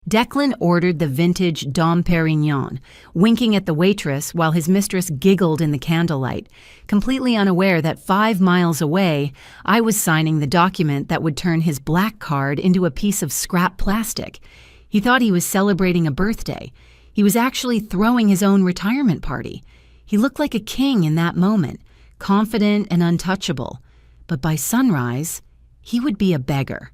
Declan ordered the vintage Dom Perignon, winking at the waitress while his mistress giggled in the candlelight, completely unaware that 5 miles away, I was signing the document that would turn his black card into a piece of scrap plastic. He thought he was celebrating a birthday. He was actually throwing his own retirement party. He looked like a king in that moment, confident and untouchable. But by sunrise, he would be a beggar.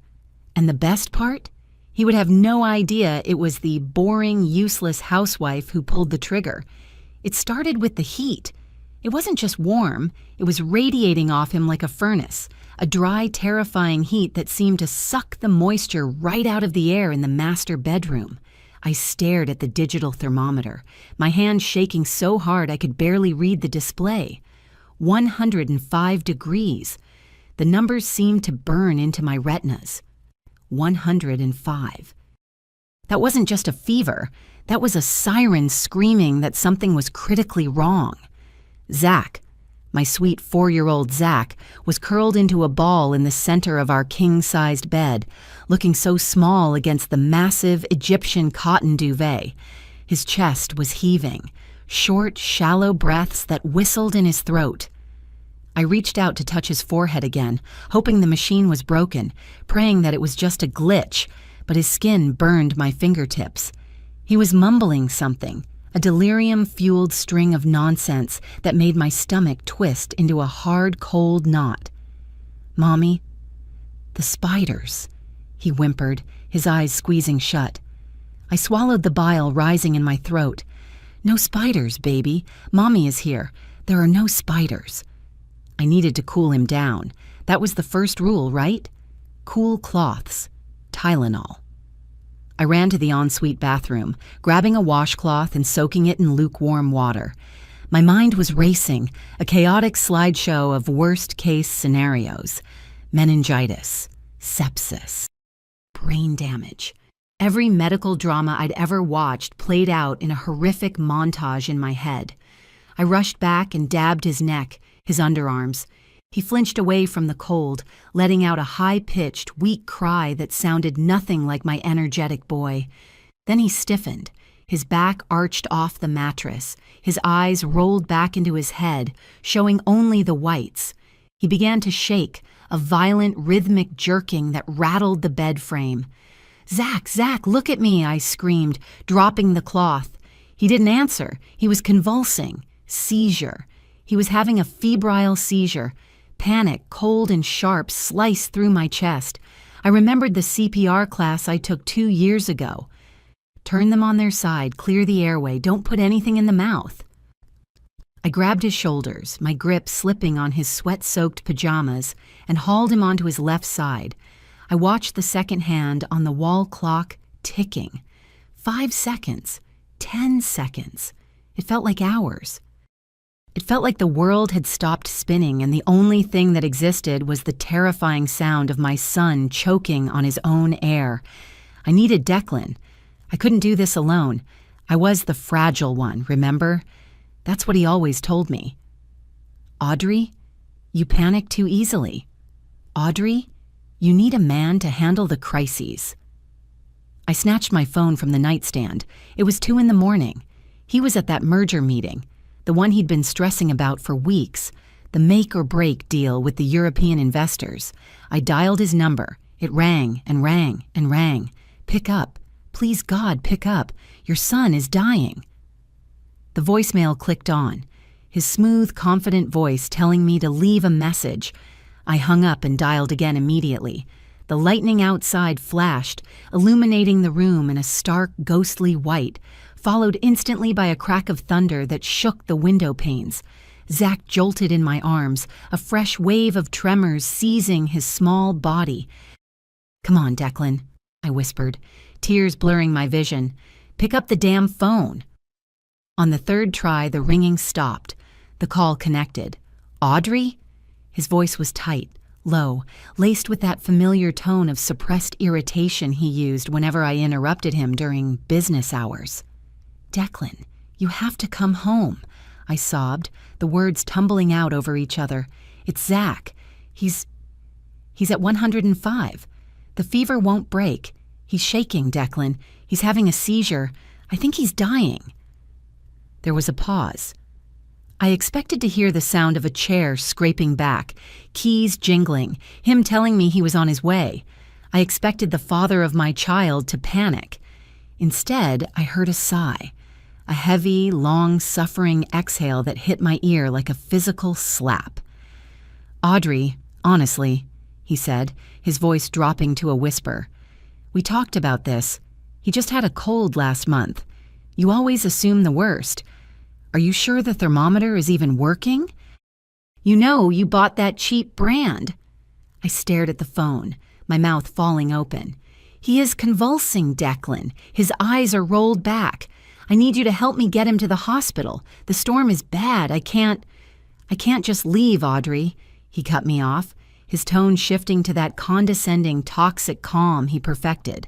And the best part? He would have no idea it was the boring, useless housewife who pulled the trigger. It started with the heat. It wasn't just warm, it was radiating off him like a furnace, a dry, terrifying heat that seemed to suck the moisture right out of the air in the master bedroom. I stared at the digital thermometer, my hand shaking so hard I could barely read the display. 105 degrees. The numbers seemed to burn into my retinas. 105. That wasn't just a fever. That was a siren screaming that something was critically wrong. Zach, my sweet 4-year-old Zach, was curled into a ball in the center of our king-sized bed, looking so small against the massive Egyptian cotton duvet. His chest was heaving, short, shallow breaths that whistled in his throat. I reached out to touch his forehead again, hoping the machine was broken, praying that it was just a glitch, but his skin burned my fingertips. He was mumbling something, a delirium-fueled string of nonsense that made my stomach twist into a hard, cold knot. "Mommy, the spiders," he whimpered, his eyes squeezing shut. I swallowed the bile rising in my throat. "No spiders, baby. Mommy is here. There are no spiders." I needed to cool him down. That was the first rule, right? Cool cloths. Tylenol. I ran to the ensuite bathroom, grabbing a washcloth and soaking it in lukewarm water. My mind was racing, a chaotic slideshow of worst-case scenarios. Meningitis, sepsis, brain damage. Every medical drama I'd ever watched played out in a horrific montage in my head. I rushed back and dabbed his neck, his underarms. He flinched away from the cold, letting out a high-pitched, weak cry that sounded nothing like my energetic boy. Then he stiffened, his back arched off the mattress, his eyes rolled back into his head, showing only the whites. He began to shake, a violent, rhythmic jerking that rattled the bed frame. "Zach, Zach, look at me," I screamed, dropping the cloth. He didn't answer. He was convulsing. Seizure. He was having a febrile seizure. Panic, cold and sharp, sliced through my chest. I remembered the CPR class I took 2 years ago. Turn them on their side, clear the airway, don't put anything in the mouth. I grabbed his shoulders, my grip slipping on his sweat-soaked pajamas, and hauled him onto his left side. I watched the second hand on the wall clock ticking. 5 seconds. 10 seconds. It felt like hours. It felt like the world had stopped spinning and the only thing that existed was the terrifying sound of my son choking on his own air. I needed Declan. I couldn't do this alone. I was the fragile one, remember? That's what he always told me. "Audrey, you panic too easily. Audrey, you need a man to handle the crises." I snatched my phone from the nightstand. It was 2 a.m. He was at that merger meeting, the one he'd been stressing about for weeks, the make-or-break deal with the European investors. I dialed his number. It rang and rang and rang. "Pick up. Please, God, pick up. Your son is dying." The voicemail clicked on, his smooth, confident voice telling me to leave a message. I hung up and dialed again immediately. The lightning outside flashed, illuminating the room in a stark, ghostly white, followed instantly by a crack of thunder that shook the window panes. Zach jolted in my arms, a fresh wave of tremors seizing his small body. "Come on, Declan," I whispered, tears blurring my vision. "Pick up the damn phone." On the third try, the ringing stopped. The call connected. "Audrey?" His voice was tight, low, laced with that familiar tone of suppressed irritation he used whenever I interrupted him during business hours. "Declan, you have to come home," I sobbed, the words tumbling out over each other. "It's Zach. He's at 105. The fever won't break. He's shaking, Declan. He's having a seizure. I think he's dying. There was a pause. I expected to hear the sound of a chair scraping back, keys jingling, him telling me he was on his way. I expected the father of my child to panic. Instead, I heard a sigh, a heavy, long-suffering exhale that hit my ear like a physical slap. "Audrey, honestly," he said, his voice dropping to a whisper. "We talked about this. He just had a cold last month. You always assume the worst. Are you sure the thermometer is even working? You know you bought that cheap brand." I stared at the phone, my mouth falling open. "He is convulsing, Declan. His eyes are rolled back. I need you to help me get him to the hospital. The storm is bad. I can't just leave, Audrey." He cut me off, his tone shifting to that condescending, toxic calm he perfected.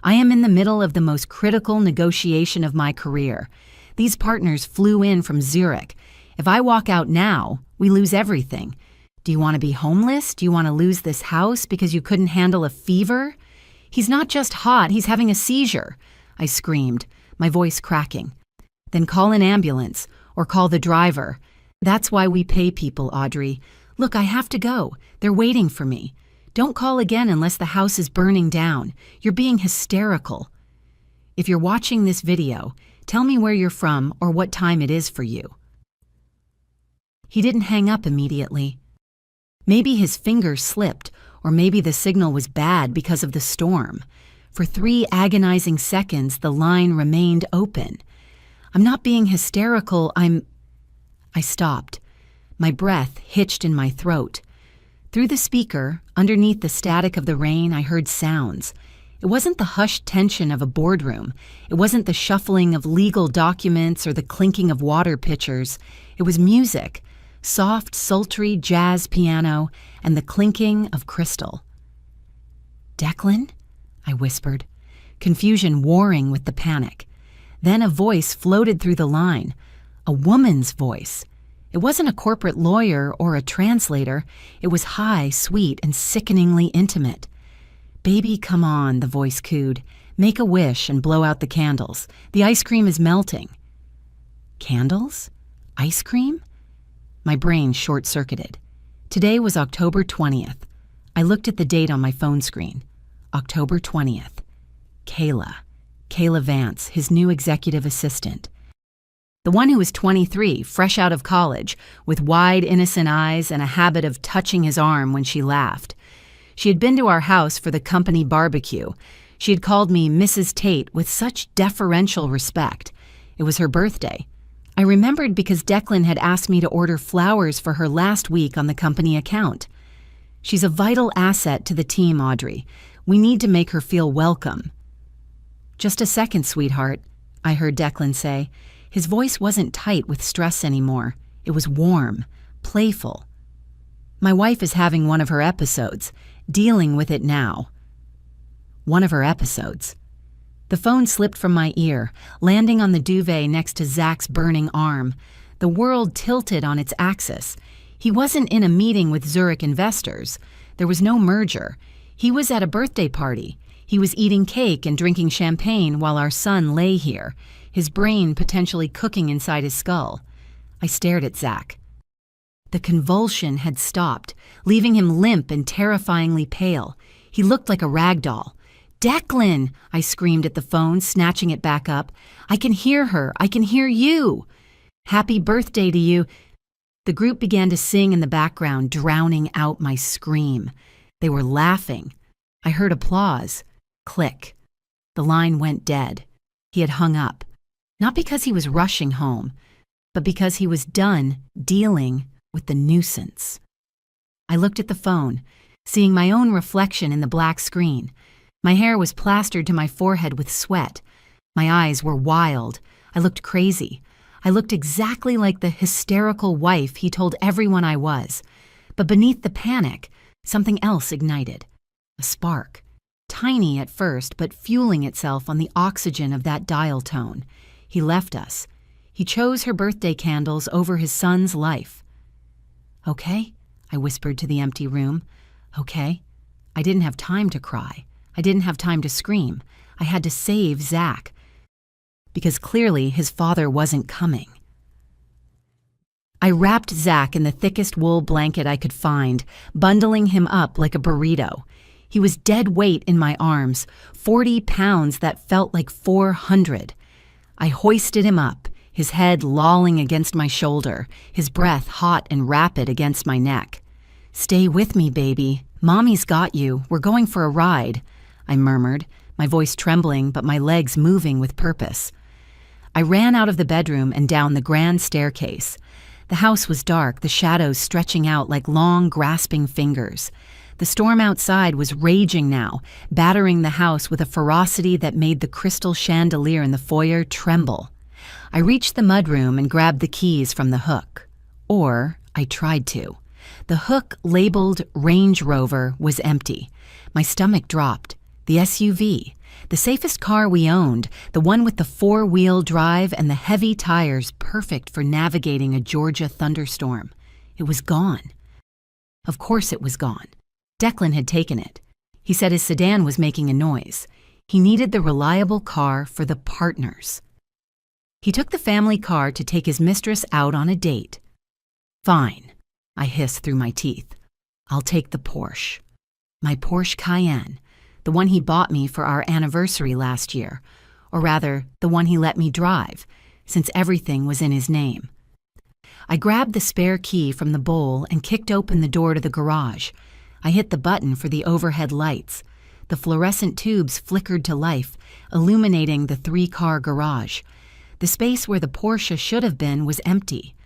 "I am in the middle of the most critical negotiation of my career. These partners flew in from Zurich. If I walk out now, we lose everything. Do you want to be homeless? Do you want to lose this house because you couldn't handle a fever? He's not just hot, he's having a seizure," I screamed, my voice cracking. "Then call an ambulance, or call the driver. That's why we pay people, Audrey. Look, I have to go. They're waiting for me. Don't call again unless the house is burning down. You're being hysterical. If you're watching this video, tell me where you're from or what time it is for you." He didn't hang up immediately. Maybe his fingers slipped, or maybe the signal was bad because of the storm. For 3 agonizing seconds, the line remained open. "I'm not being hysterical, I stopped. My breath hitched in my throat. Through the speaker, underneath the static of the rain, I heard sounds. It wasn't the hushed tension of a boardroom. It wasn't the shuffling of legal documents or the clinking of water pitchers. It was music, soft, sultry jazz piano, and the clinking of crystal. "Declan?" I whispered, confusion warring with the panic. Then a voice floated through the line, a woman's voice. It wasn't a corporate lawyer or a translator. It was high, sweet, and sickeningly intimate. "Baby, come on," the voice cooed. "Make a wish and blow out the candles. The ice cream is melting." Candles? Ice cream? My brain short-circuited. Today was October 20th. I looked at the date on my phone screen. October 20th. Kayla Vance, his new executive assistant. The one who was 23, fresh out of college, with wide, innocent eyes and a habit of touching his arm when she laughed. She had been to our house for the company barbecue. She had called me Mrs. Tate with such deferential respect. It was her birthday. I remembered because Declan had asked me to order flowers for her last week on the company account. "She's a vital asset to the team, Audrey. We need to make her feel welcome." "Just a second, sweetheart," I heard Declan say. His voice wasn't tight with stress anymore. It was warm, playful. "My wife is having one of her episodes, dealing with it now." One of her episodes. The phone slipped from my ear, landing on the duvet next to Zach's burning arm. The world tilted on its axis. He wasn't in a meeting with Zurich investors. There was no merger. He was at a birthday party. He was eating cake and drinking champagne while our son lay here, his brain potentially cooking inside his skull. I stared at Zach. The convulsion had stopped, leaving him limp and terrifyingly pale. He looked like a rag doll. "Declan!" I screamed at the phone, snatching it back up. "I can hear her. I can hear you." "Happy birthday to you." The group began to sing in the background, drowning out my scream. They were laughing. I heard applause. Click. The line went dead. He had hung up. Not because he was rushing home, but because he was done dealing with the nuisance. I looked at the phone, seeing my own reflection in the black screen. My hair was plastered to my forehead with sweat. My eyes were wild. I looked crazy. I looked exactly like the hysterical wife he told everyone I was. But beneath the panic, something else ignited. A spark. Tiny at first, but fueling itself on the oxygen of that dial tone. He left us. He chose her birthday candles over his son's life. "Okay," I whispered to the empty room. "Okay." I didn't have time to cry. I didn't have time to scream. I had to save Zach, because clearly his father wasn't coming. I wrapped Zach in the thickest wool blanket I could find, bundling him up like a burrito. He was dead weight in my arms, 40 pounds that felt like 400. I hoisted him up, his head lolling against my shoulder, his breath hot and rapid against my neck. "Stay with me, baby. Mommy's got you. We're going for a ride," I murmured, my voice trembling but my legs moving with purpose. I ran out of the bedroom and down the grand staircase. The house was dark, the shadows stretching out like long, grasping fingers. The storm outside was raging now, battering the house with a ferocity that made the crystal chandelier in the foyer tremble. I reached the mudroom and grabbed the keys from the hook. Or I tried to. The hook labeled Range Rover was empty. My stomach dropped. The SUV, the safest car we owned, the one with the 4-wheel drive and the heavy tires perfect for navigating a Georgia thunderstorm. It was gone. Of course it was gone. Declan had taken it. He said his sedan was making a noise. He needed the reliable car for the partners. He took the family car to take his mistress out on a date. "Fine," I hissed through my teeth. "I'll take the Porsche. My Porsche Cayenne, the one he bought me for our anniversary last year, or rather, the one he let me drive, since everything was in his name." I grabbed the spare key from the bowl and kicked open the door to the garage. I hit the button for the overhead lights. The fluorescent tubes flickered to life, illuminating the 3-car garage. The space where the Porsche should have been was empty.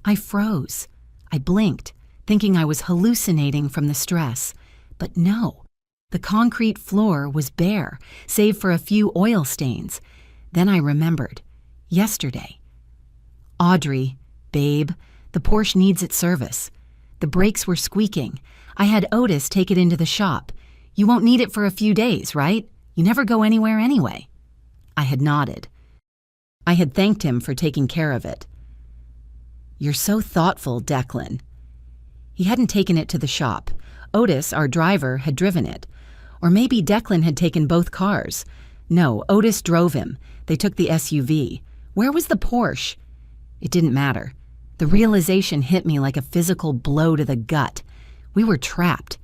I froze. I blinked, thinking I was hallucinating from the stress. But no. The concrete floor was bare, save for a few oil stains. Then I remembered. Yesterday. "Audrey, babe, the Porsche needs its service. The brakes were squeaking. I had Otis take it into the shop. You won't need it for a few days, right? You never go anywhere anyway." I had nodded. I had thanked him for taking care of it. "You're so thoughtful, Declan." He hadn't taken it to the shop. Otis, our driver, had driven it. Or maybe Declan had taken both cars. No, Otis drove him. They took the SUV. Where was the Porsche? It didn't matter. The realization hit me like a physical blow to the gut. We were trapped.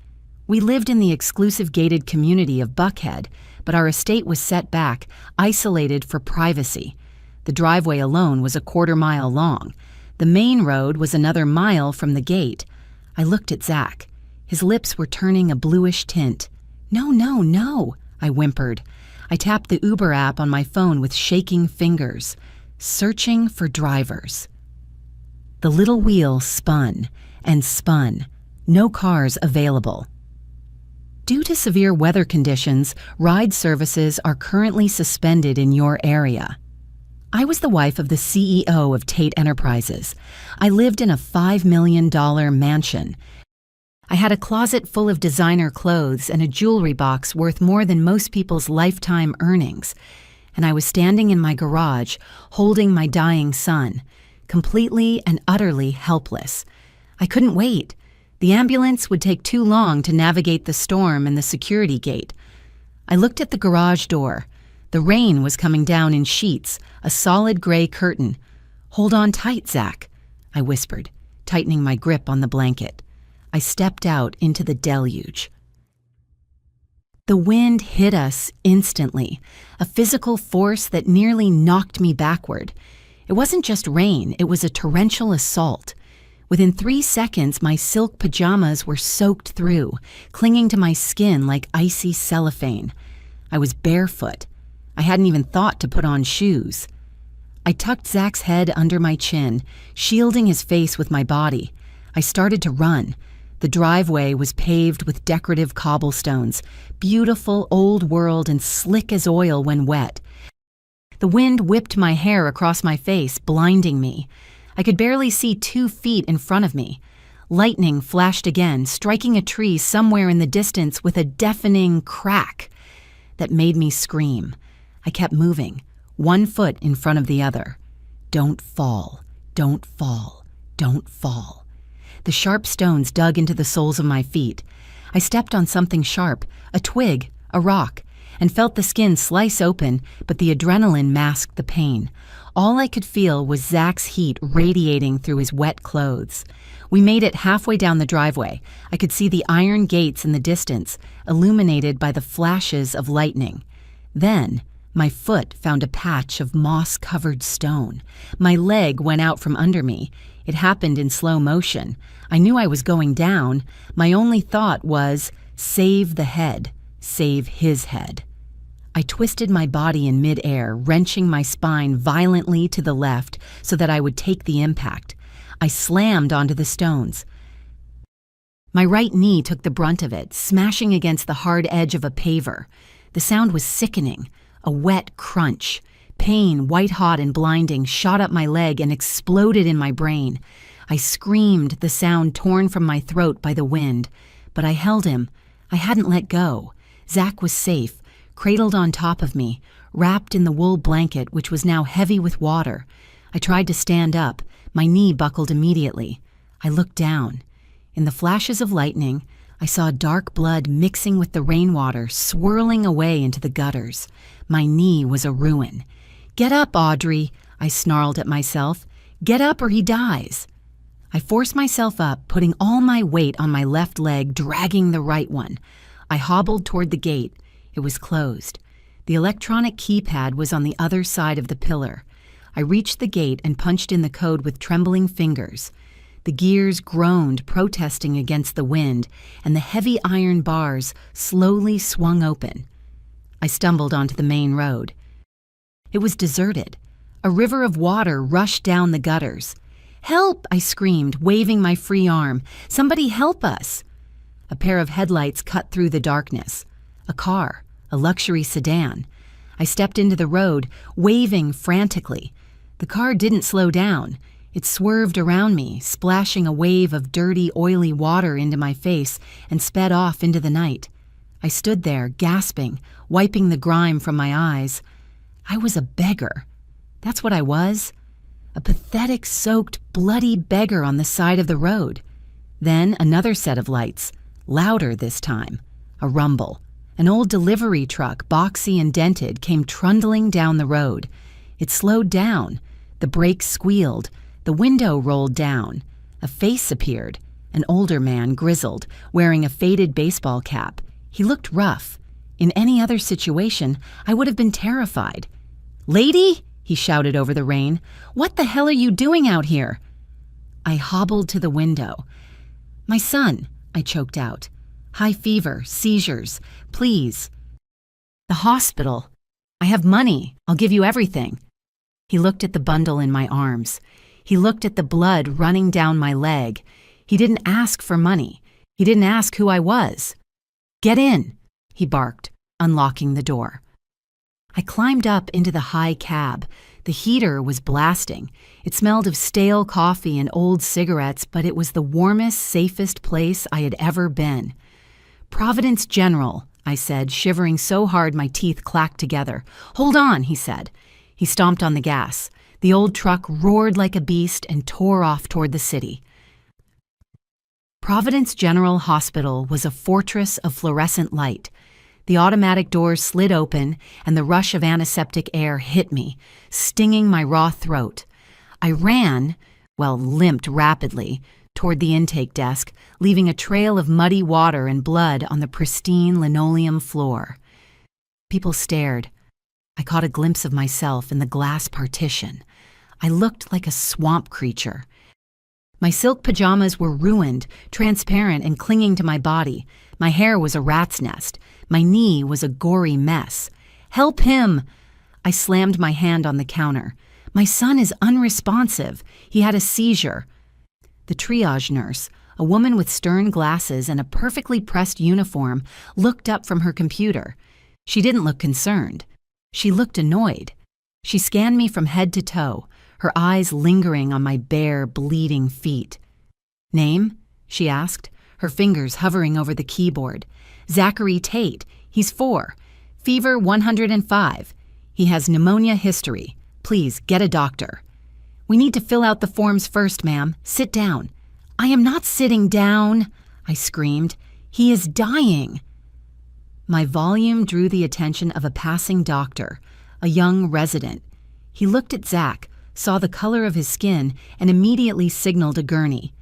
We lived in the exclusive gated community of Buckhead, but our estate was set back, isolated for privacy. The driveway alone was a 1/4 mile long. The main road was another mile from the gate. I looked at Zach. His lips were turning a bluish tint. "No, no, no," I whimpered. I tapped the Uber app on my phone with shaking fingers. Searching for drivers. The little wheel spun and spun. No cars available. Due to severe weather conditions, ride services are currently suspended in your area. I was the wife of the CEO of Tate Enterprises. I lived in a $5 million mansion. I had a closet full of designer clothes and a jewelry box worth more than most people's lifetime earnings. And I was standing in my garage, holding my dying son, completely and utterly helpless. I couldn't wait. The ambulance would take too long to navigate the storm and the security gate. I looked at the garage door. The rain was coming down in sheets, a solid gray curtain. "Hold on tight, Zach," I whispered, tightening my grip on the blanket. I stepped out into the deluge. The wind hit us instantly, a physical force that nearly knocked me backward. It wasn't just rain, it was a torrential assault. Within 3 seconds, my silk pajamas were soaked through, clinging to my skin like icy cellophane. I was barefoot. I hadn't even thought to put on shoes. I tucked Zach's head under my chin, shielding his face with my body. I started to run. The driveway was paved with decorative cobblestones, beautiful, old world, and slick as oil when wet. The wind whipped my hair across my face, blinding me. I could barely see 2 feet in front of me. Lightning flashed again, striking a tree somewhere in the distance with a deafening crack that made me scream. I kept moving, 1 foot in front of the other. Don't fall, don't fall, don't fall. The sharp stones dug into the soles of my feet. I stepped on something sharp, a twig, a rock, and felt the skin slice open, but the adrenaline masked the pain. All I could feel was Zach's heat radiating through his wet clothes. We made it halfway down the driveway. I could see the iron gates in the distance, illuminated by the flashes of lightning. Then, my foot found a patch of moss-covered stone. My leg went out from under me. It happened in slow motion. I knew I was going down. My only thought was, save the head, save his head. I twisted my body in midair, wrenching my spine violently to the left so that I would take the impact. I slammed onto the stones. My right knee took the brunt of it, smashing against the hard edge of a paver. The sound was sickening, a wet crunch. Pain, white-hot and blinding, shot up my leg and exploded in my brain. I screamed, the sound torn from my throat by the wind. But I held him. I hadn't let go. Zach was safe, cradled on top of me, wrapped in the wool blanket which was now heavy with water. I tried to stand up. My knee buckled immediately. I looked down. In the flashes of lightning, I saw dark blood mixing with the rainwater, swirling away into the gutters. My knee was a ruin. "Get up, Audrey," I snarled at myself. "Get up or he dies." I forced myself up, putting all my weight on my left leg, dragging the right one. I hobbled toward the gate. It was closed. The electronic keypad was on the other side of the pillar. I reached the gate and punched in the code with trembling fingers. The gears groaned, protesting against the wind, and the heavy iron bars slowly swung open. I stumbled onto the main road. It was deserted. A river of water rushed down the gutters. "Help!" I screamed, waving my free arm. "Somebody help us!" A pair of headlights cut through the darkness. A car, a luxury sedan. I stepped into the road, waving frantically. The car didn't slow down. It swerved around me, splashing a wave of dirty, oily water into my face and sped off into the night. I stood there, gasping, wiping the grime from my eyes. I was a beggar. That's what I was. A pathetic, soaked, bloody beggar on the side of the road. Then another set of lights, louder this time. A rumble. An old delivery truck, boxy and dented, came trundling down the road. It slowed down. The brakes squealed. The window rolled down. A face appeared. An older man, grizzled, wearing a faded baseball cap. He looked rough. In any other situation, I would have been terrified. "Lady?" he shouted over the rain. "What the hell are you doing out here?" I hobbled to the window. "My son," I choked out. "High fever, seizures. Please." "The hospital. I have money. I'll give you everything." He looked at the bundle in my arms. He looked at the blood running down my leg. He didn't ask for money. He didn't ask who I was. "Get in," he barked, unlocking the door. I climbed up into the high cab. The heater was blasting. It smelled of stale coffee and old cigarettes, but it was the warmest, safest place I had ever been. "Providence General," I said, shivering so hard my teeth clacked together. "Hold on," he said. He stomped on the gas. The old truck roared like a beast and tore off toward the city. Providence General Hospital was a fortress of fluorescent light. The automatic doors slid open, and the rush of antiseptic air hit me, stinging my raw throat. I ran, limped rapidly, toward the intake desk, leaving a trail of muddy water and blood on the pristine linoleum floor. People stared. I caught a glimpse of myself in the glass partition. I looked like a swamp creature. My silk pajamas were ruined, transparent and clinging to my body. My hair was a rat's nest. My knee was a gory mess. "Help him!" I slammed my hand on the counter. "My son is unresponsive. He had a seizure." The triage nurse, a woman with stern glasses and a perfectly pressed uniform, looked up from her computer. She didn't look concerned. She looked annoyed. She scanned me from head to toe, her eyes lingering on my bare, bleeding feet. "Name?" she asked, her fingers hovering over the keyboard. "Zachary Tate. He's 4. Fever 105. He has pneumonia history. Please, get a doctor." "We need to fill out the forms first, ma'am. Sit down." "I am not sitting down," I screamed. "He is dying." My volume drew the attention of a passing doctor, a young resident. He looked at Zach, saw the color of his skin, and immediately signaled a gurney.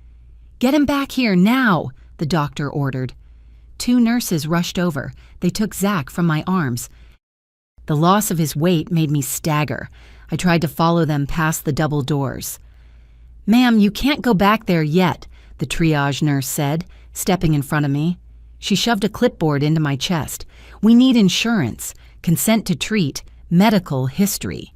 "Get him back here now," the doctor ordered. 2 nurses rushed over. They took Zach from my arms. The loss of his weight made me stagger. I tried to follow them past the double doors. "Ma'am, you can't go back there yet," the triage nurse said, stepping in front of me. She shoved a clipboard into my chest. "We need insurance, consent to treat, medical history."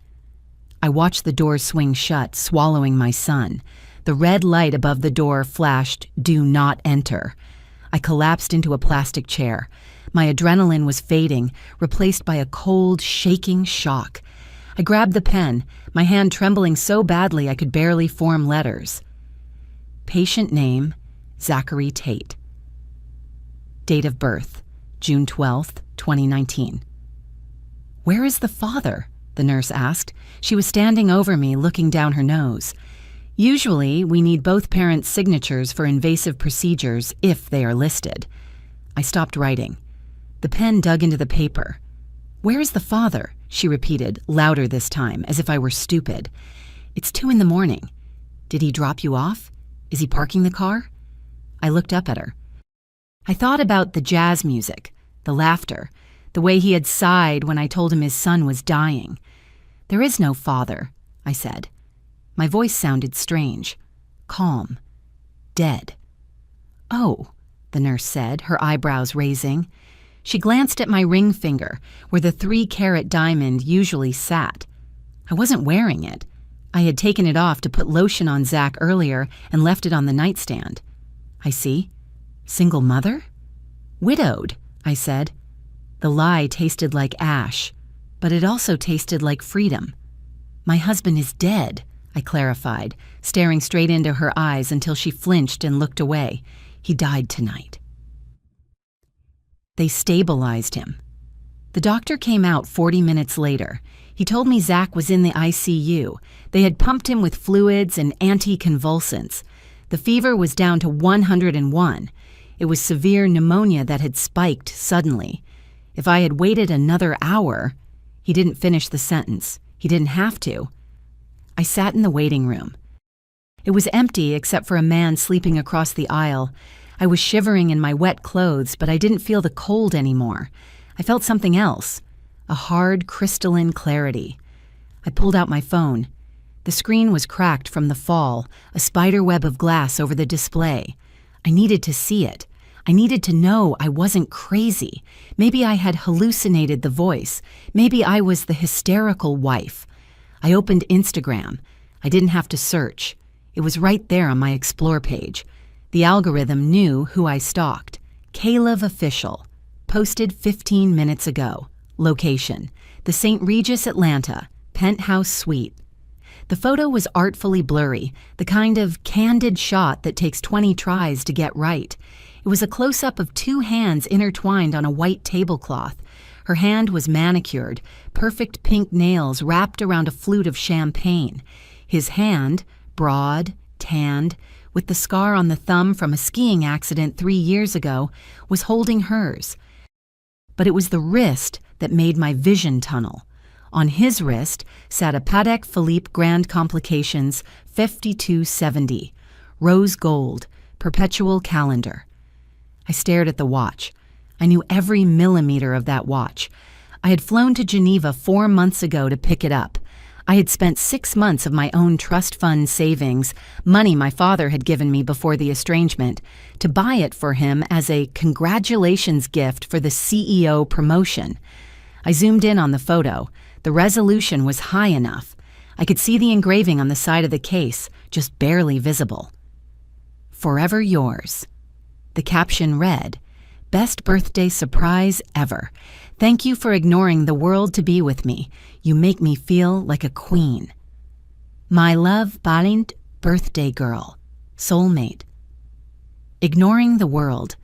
I watched the door swing shut, swallowing my son. The red light above the door flashed, "Do not enter." I collapsed into a plastic chair. My adrenaline was fading, replaced by a cold, shaking shock. I grabbed the pen, my hand trembling so badly I could barely form letters. Patient name, Zachary Tate. Date of birth, June 12th, 2019. "Where is the father?" the nurse asked. She was standing over me, looking down her nose. "Usually, we need both parents' signatures for invasive procedures if they are listed." I stopped writing. The pen dug into the paper. "Where is the father?" she repeated, louder this time, as if I were stupid. "It's 2 a.m. Did he drop you off? Is he parking the car?" I looked up at her. I thought about the jazz music, the laughter, the way he had sighed when I told him his son was dying. "There is no father," I said. My voice sounded strange, calm, dead. "Oh," the nurse said, her eyebrows raising. She glanced at my ring finger, where the 3-carat diamond usually sat. I wasn't wearing it. I had taken it off to put lotion on Zach earlier and left it on the nightstand. "I see. Single mother?" "Widowed," I said. The lie tasted like ash, but it also tasted like freedom. "My husband is dead," I clarified, staring straight into her eyes until she flinched and looked away. "He died tonight." They stabilized him. The doctor came out 40 minutes later. He told me Zach was in the ICU. They had pumped him with fluids and anticonvulsants. The fever was down to 101. It was severe pneumonia that had spiked suddenly. If I had waited another hour— He didn't finish the sentence. He didn't have to. I sat in the waiting room. It was empty except for a man sleeping across the aisle. I was shivering in my wet clothes, but I didn't feel the cold anymore. I felt something else, a hard, crystalline clarity. I pulled out my phone. The screen was cracked from the fall, a spider web of glass over the display. I needed to see it. I needed to know I wasn't crazy. Maybe I had hallucinated the voice. Maybe I was the hysterical wife. I opened Instagram. I didn't have to search. It was right there on my Explore page. The algorithm knew who I stalked. Caleb Official. Posted 15 minutes ago. Location: the St. Regis, Atlanta. Penthouse suite. The photo was artfully blurry, the kind of candid shot that takes 20 tries to get right. It was a close-up of 2 hands intertwined on a white tablecloth. Her hand was manicured, perfect pink nails wrapped around a flute of champagne. His hand, broad, tanned, with the scar on the thumb from a skiing accident 3 years ago, was holding hers. But it was the wrist that made my vision tunnel. On his wrist sat a Patek Philippe Grand Complications 5270, rose gold, perpetual calendar. I stared at the watch. I knew every millimeter of that watch. I had flown to Geneva 4 months ago to pick it up. I had spent 6 months of my own trust fund savings, money my father had given me before the estrangement, to buy it for him as a congratulations gift for the CEO promotion. I zoomed in on the photo. The resolution was high enough. I could see the engraving on the side of the case, just barely visible. "Forever yours." The caption read, "Best birthday surprise ever. Thank you for ignoring the world to be with me. You make me feel like a queen. My love, Balint, birthday girl, soulmate." Ignoring the world.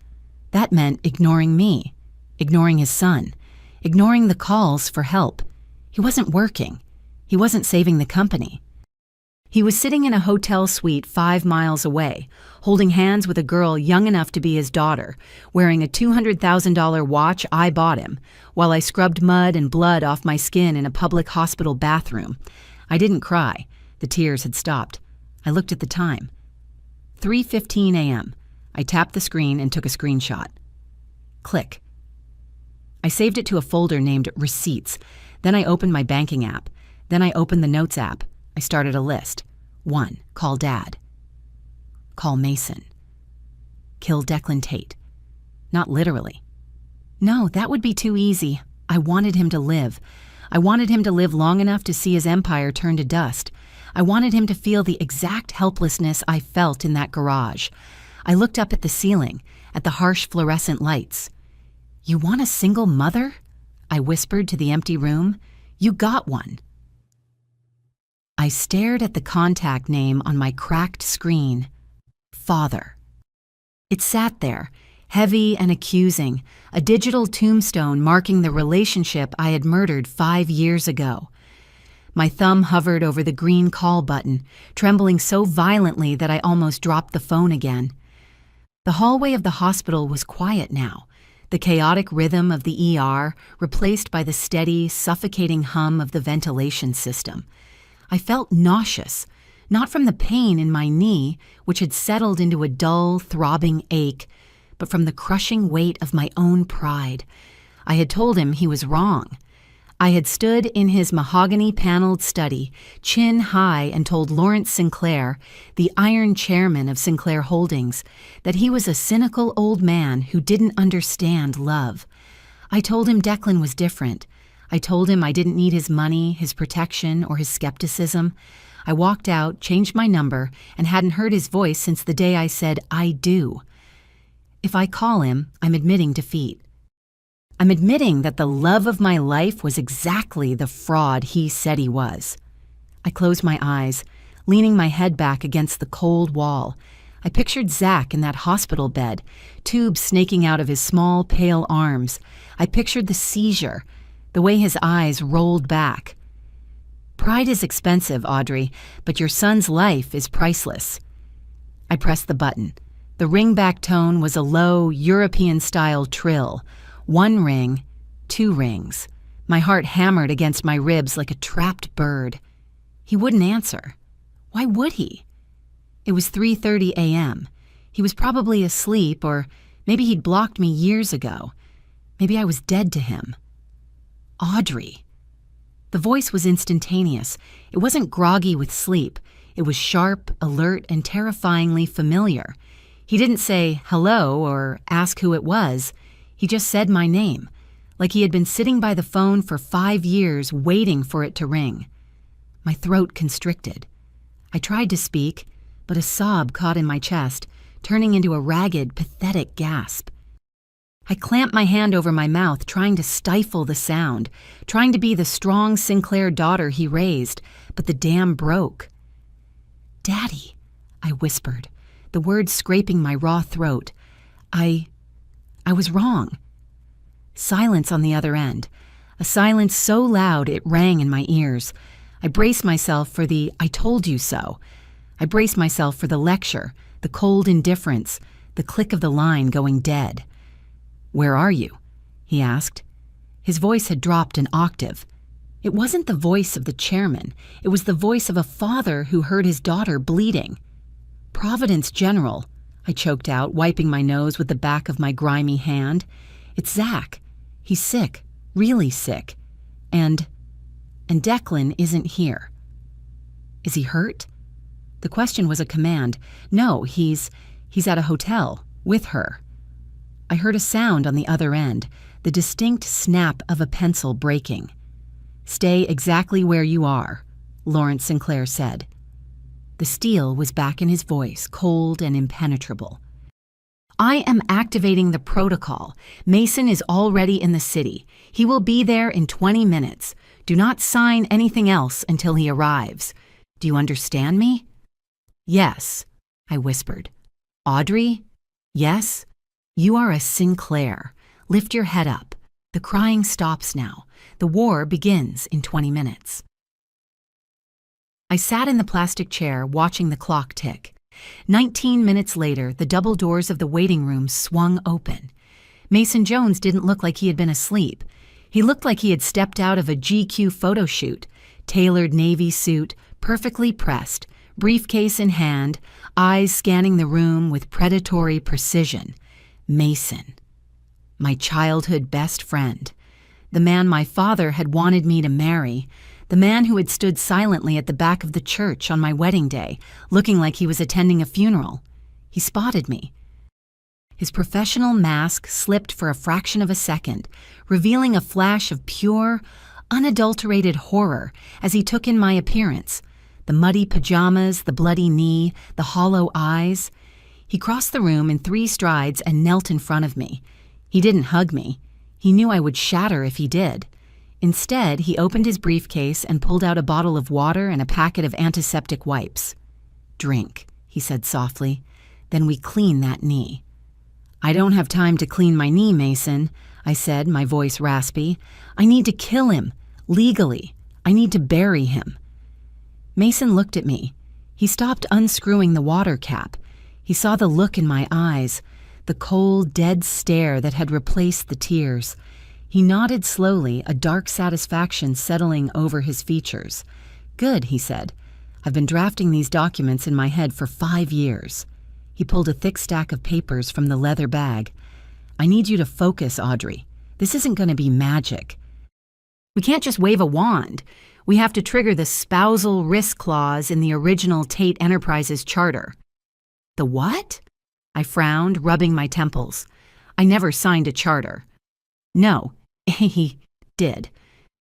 That meant ignoring me, ignoring his son, ignoring the calls for help. He wasn't working. He wasn't saving the company. He was sitting in a hotel suite 5 miles away, holding hands with a girl young enough to be his daughter, wearing a $200,000 watch I bought him, while I scrubbed mud and blood off my skin in a public hospital bathroom. I didn't cry. The tears had stopped. I looked at the time. 3:15 a.m. I tapped the screen and took a screenshot. Click. I saved it to a folder named Receipts. Then I opened my banking app. Then I opened the Notes app. I started a list. 1. Call Dad. Call Mason. Kill Declan Tate. Not literally. No, that would be too easy. I wanted him to live. I wanted him to live long enough to see his empire turn to dust. I wanted him to feel the exact helplessness I felt in that garage. I looked up at the ceiling, at the harsh fluorescent lights. "You want a single mother?" I whispered to the empty room. "You got one." I stared at the contact name on my cracked screen. Father. It sat there, heavy and accusing, a digital tombstone marking the relationship I had murdered 5 years ago. My thumb hovered over the green call button, trembling so violently that I almost dropped the phone again. The hallway of the hospital was quiet now, the chaotic rhythm of the ER replaced by the steady, suffocating hum of the ventilation system. I felt nauseous, not from the pain in my knee, which had settled into a dull, throbbing ache, but from the crushing weight of my own pride. I had told him he was wrong. I had stood in his mahogany-paneled study, chin high, and told Lawrence Sinclair, the iron chairman of Sinclair Holdings, that he was a cynical old man who didn't understand love. I told him Declan was different. I told him I didn't need his money, his protection, or his skepticism. I walked out, changed my number, and hadn't heard his voice since the day I said, "I do." If I call him, I'm admitting defeat. I'm admitting that the love of my life was exactly the fraud he said he was. I closed my eyes, leaning my head back against the cold wall. I pictured Zach in that hospital bed, tubes snaking out of his small, pale arms. I pictured the seizure, the way his eyes rolled back. Pride is expensive, Audrey, but your son's life is priceless. I pressed the button. The ringback tone was a low, European-style trill. 1 ring, 2 rings. My heart hammered against my ribs like a trapped bird. He wouldn't answer. Why would he? It was 3:30 a.m. He was probably asleep, or maybe he'd blocked me years ago. Maybe I was dead to him. Audrey. The voice was instantaneous. It wasn't groggy with sleep. It was sharp, alert, and terrifyingly familiar. He didn't say hello or ask who it was. He just said my name, like he had been sitting by the phone for 5 years waiting for it to ring. My throat constricted. I tried to speak, but a sob caught in my chest, turning into a ragged, pathetic gasp. I clamped my hand over my mouth, trying to stifle the sound, trying to be the strong Sinclair daughter he raised, but the dam broke. "Daddy," I whispered, the words scraping my raw throat. I was wrong. Silence on the other end, a silence so loud it rang in my ears. I braced myself for the "I told you so." I braced myself for the lecture, the cold indifference, the click of the line going dead. "Where are you?" he asked. His voice had dropped an octave. It wasn't the voice of the chairman. It was the voice of a father who heard his daughter bleeding. "Providence General," I choked out, wiping my nose with the back of my grimy hand. "It's Zach. He's sick, really sick. And Declan isn't here." "Is he hurt?" The question was a command. "No, he's at a hotel, with her." I heard a sound on the other end, the distinct snap of a pencil breaking. "Stay exactly where you are," Lawrence Sinclair said. The steel was back in his voice, cold and impenetrable. "I am activating the protocol. Mason is already in the city. He will be there in 20 minutes. Do not sign anything else until he arrives. Do you understand me?" "Yes," I whispered. "Audrey? Yes? You are a Sinclair. Lift your head up. The crying stops now. The war begins in 20 minutes." I sat in the plastic chair, watching the clock tick. 19 minutes later, the double doors of the waiting room swung open. Mason Jones didn't look like he had been asleep. He looked like he had stepped out of a GQ photo shoot. Tailored navy suit, perfectly pressed, briefcase in hand, eyes scanning the room with predatory precision. Mason. My childhood best friend. The man my father had wanted me to marry. The man who had stood silently at the back of the church on my wedding day, looking like he was attending a funeral. He spotted me. His professional mask slipped for a fraction of a second, revealing a flash of pure, unadulterated horror as he took in my appearance. The muddy pajamas, the bloody knee, the hollow eyes. He crossed the room in 3 strides and knelt in front of me. He didn't hug me. He knew I would shatter if he did. Instead, he opened his briefcase and pulled out a bottle of water and a packet of antiseptic wipes. "Drink," he said softly. "Then we clean that knee." "I don't have time to clean my knee, Mason," I said, my voice raspy. "I need to kill him, legally. I need to bury him." Mason looked at me. He stopped unscrewing the water cap. He saw the look in my eyes, the cold, dead stare that had replaced the tears. He nodded slowly, a dark satisfaction settling over his features. "Good," he said. "I've been drafting these documents in my head for 5 years." He pulled a thick stack of papers from the leather bag. "I need you to focus, Audrey. This isn't going to be magic. We can't just wave a wand. We have to trigger the spousal risk clause in the original Tate Enterprises charter." "The what?" I frowned, rubbing my temples. "I never signed a charter." "No, he did,"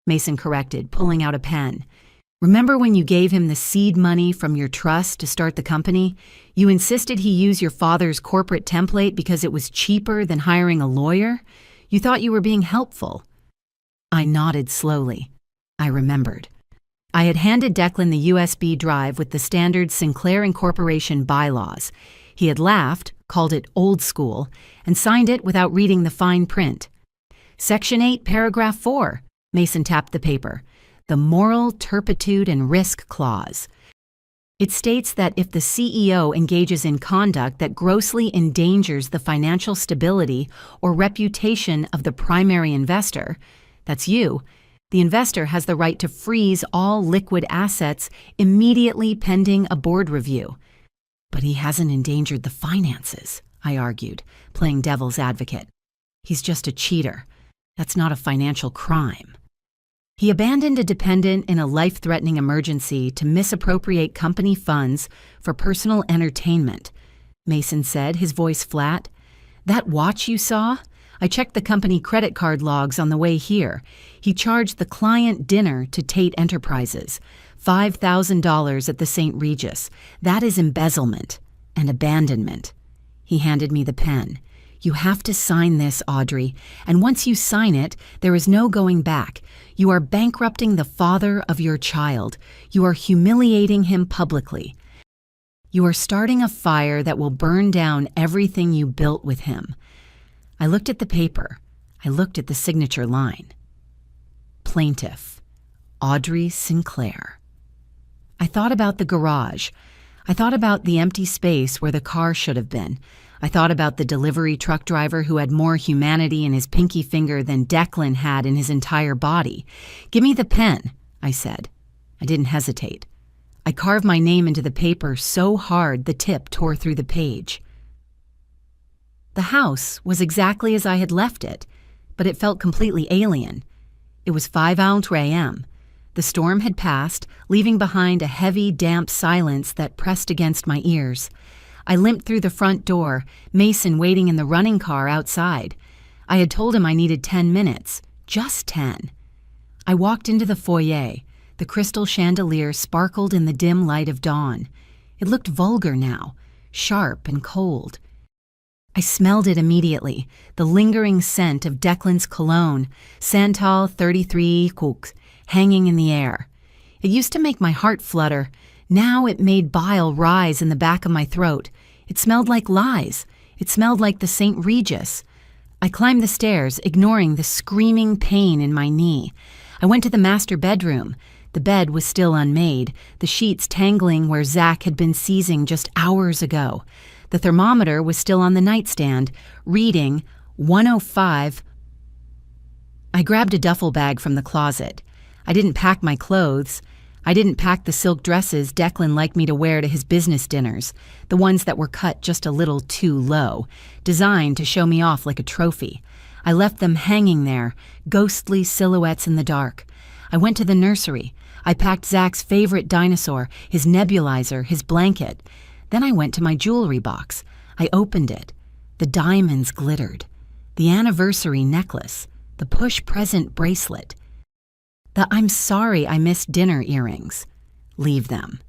Mason corrected, pulling out a pen. "Remember when you gave him the seed money from your trust to start the company? You insisted he use your father's corporate template because it was cheaper than hiring a lawyer? You thought you were being helpful." I nodded slowly. I remembered. I had handed Declan the USB drive with the standard Sinclair Incorporation bylaws. He had laughed, called it old school, and signed it without reading the fine print. "Section 8, paragraph 4, Mason tapped the paper. "The moral turpitude and risk clause. It states that if the CEO engages in conduct that grossly endangers the financial stability or reputation of the primary investor, that's you, the investor has the right to freeze all liquid assets immediately pending a board review." "But he hasn't endangered the finances," I argued, playing devil's advocate. "He's just a cheater. That's not a financial crime." He abandoned a dependent in a life-threatening emergency to misappropriate company funds for personal entertainment, Mason said, his voice flat. "That watch you saw? I checked the company credit card logs on the way here. He charged the client dinner to Tate Enterprises, $5,000 at the St. Regis. That is embezzlement and abandonment." He handed me the pen. "You have to sign this, Audrey, and once you sign it, there is no going back. You are bankrupting the father of your child. You are humiliating him publicly. You are starting a fire that will burn down everything you built with him." I looked at the paper. I looked at the signature line. Plaintiff, Audrey Sinclair. I thought about the garage. I thought about the empty space where the car should have been. I thought about the delivery truck driver who had more humanity in his pinky finger than Declan had in his entire body. "Give me the pen," I said. I didn't hesitate. I carved my name into the paper so hard the tip tore through the page. The house was exactly as I had left it, but it felt completely alien. It was 5 a.m. The storm had passed, leaving behind a heavy, damp silence that pressed against my ears. I limped through the front door, Mason waiting in the running car outside. I had told him I needed 10 minutes, just 10. I walked into the foyer. The crystal chandelier sparkled in the dim light of dawn. It looked vulgar now, sharp and cold. I smelled it immediately, the lingering scent of Declan's cologne, Santal 33 Cook, hanging in the air. It used to make my heart flutter. Now it made bile rise in the back of my throat. It smelled like lies. It smelled like the St. Regis. I climbed the stairs, ignoring the screaming pain in my knee. I went to the master bedroom. The bed was still unmade, the sheets tangling where Zach had been seizing just hours ago. The thermometer was still on the nightstand, reading 105. I grabbed a duffel bag from the closet. I didn't pack my clothes. I didn't pack the silk dresses Declan liked me to wear to his business dinners, the ones that were cut just a little too low, designed to show me off like a trophy. I left them hanging there, ghostly silhouettes in the dark. I went to the nursery. I packed Zach's favorite dinosaur, his nebulizer, his blanket. Then I went to my jewelry box. I opened it. The diamonds glittered. The anniversary necklace. The push present bracelet. The "I'm sorry I missed dinner" earrings. Leave them,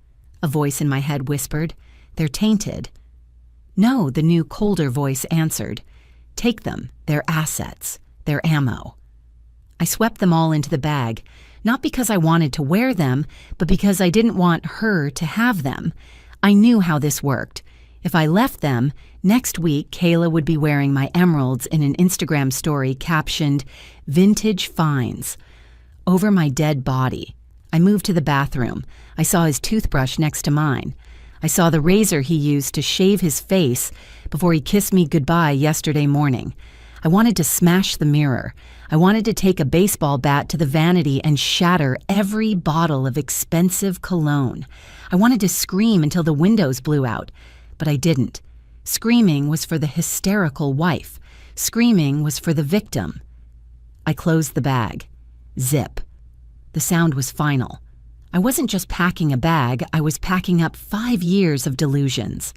a voice in my head whispered. They're tainted. No, the new, colder voice answered. Take them. They're assets. They're ammo. I swept them all into the bag, not because I wanted to wear them, but because I didn't want her to have them. I knew how this worked. If I left them, next week Kayla would be wearing my emeralds in an Instagram story captioned, "Vintage Finds." Over my dead body. I moved to the bathroom. I saw his toothbrush next to mine. I saw the razor he used to shave his face before he kissed me goodbye yesterday morning. I wanted to smash the mirror. I wanted to take a baseball bat to the vanity and shatter every bottle of expensive cologne. I wanted to scream until the windows blew out, but I didn't. Screaming was for the hysterical wife. Screaming was for the victim. I closed the bag. Zip. The sound was final. I wasn't just packing a bag, I was packing up 5 years of delusions.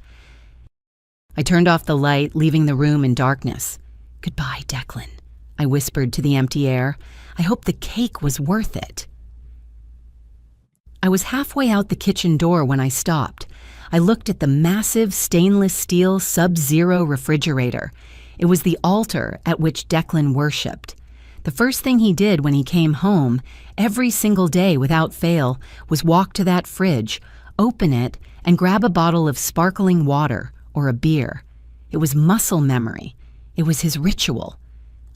I turned off the light, leaving the room in darkness. "Goodbye, Declan," I whispered to the empty air. I hoped the cake was worth it. I was halfway out the kitchen door when I stopped. I looked at the massive stainless steel Sub-Zero refrigerator. It was the altar at which Declan worshipped. The first thing he did when he came home, every single day without fail, was walk to that fridge, open it, and grab a bottle of sparkling water or a beer. It was muscle memory. It was his ritual.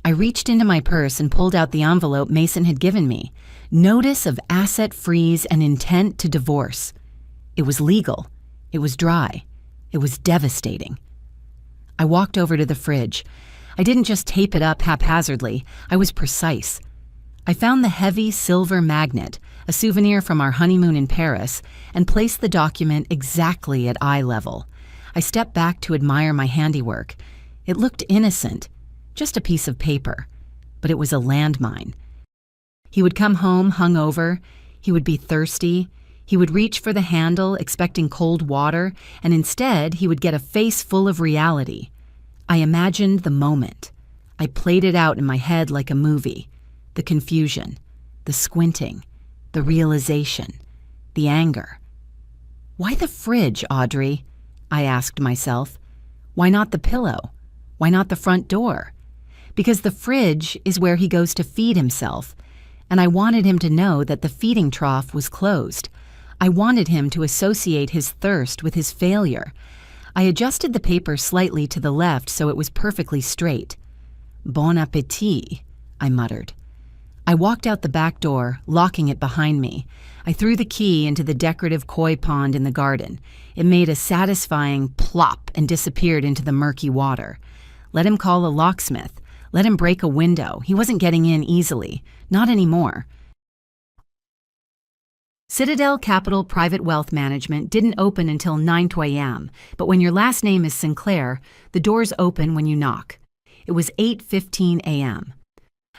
I reached into my purse and pulled out the envelope Mason had given me. Notice of asset freeze and intent to divorce. It was legal. It was dry. It was devastating. I walked over to the fridge. I didn't just tape it up haphazardly. I was precise. I found the heavy silver magnet, a souvenir from our honeymoon in Paris, and placed the document exactly at eye level. I stepped back to admire my handiwork. It looked innocent, just a piece of paper, but it was a landmine. He would come home hungover. He would be thirsty. He would reach for the handle, expecting cold water, and instead he would get a face full of reality. I imagined the moment. I played it out in my head like a movie. The confusion, the squinting, the realization, the anger. Why the fridge, Audrey? I asked myself. Why not the pillow? Why not the front door? Because the fridge is where he goes to feed himself, and I wanted him to know that the feeding trough was closed. I wanted him to associate his thirst with his failure. I adjusted the paper slightly to the left so it was perfectly straight. "Bon appétit," I muttered. I walked out the back door, locking it behind me. I threw the key into the decorative koi pond in the garden. It made a satisfying plop and disappeared into the murky water. Let him call a locksmith. Let him break a window. He wasn't getting in easily. Not anymore. Citadel Capital Private Wealth Management didn't open until 9 a.m., but when your last name is Sinclair, the doors open when you knock. It was 8:15 a.m.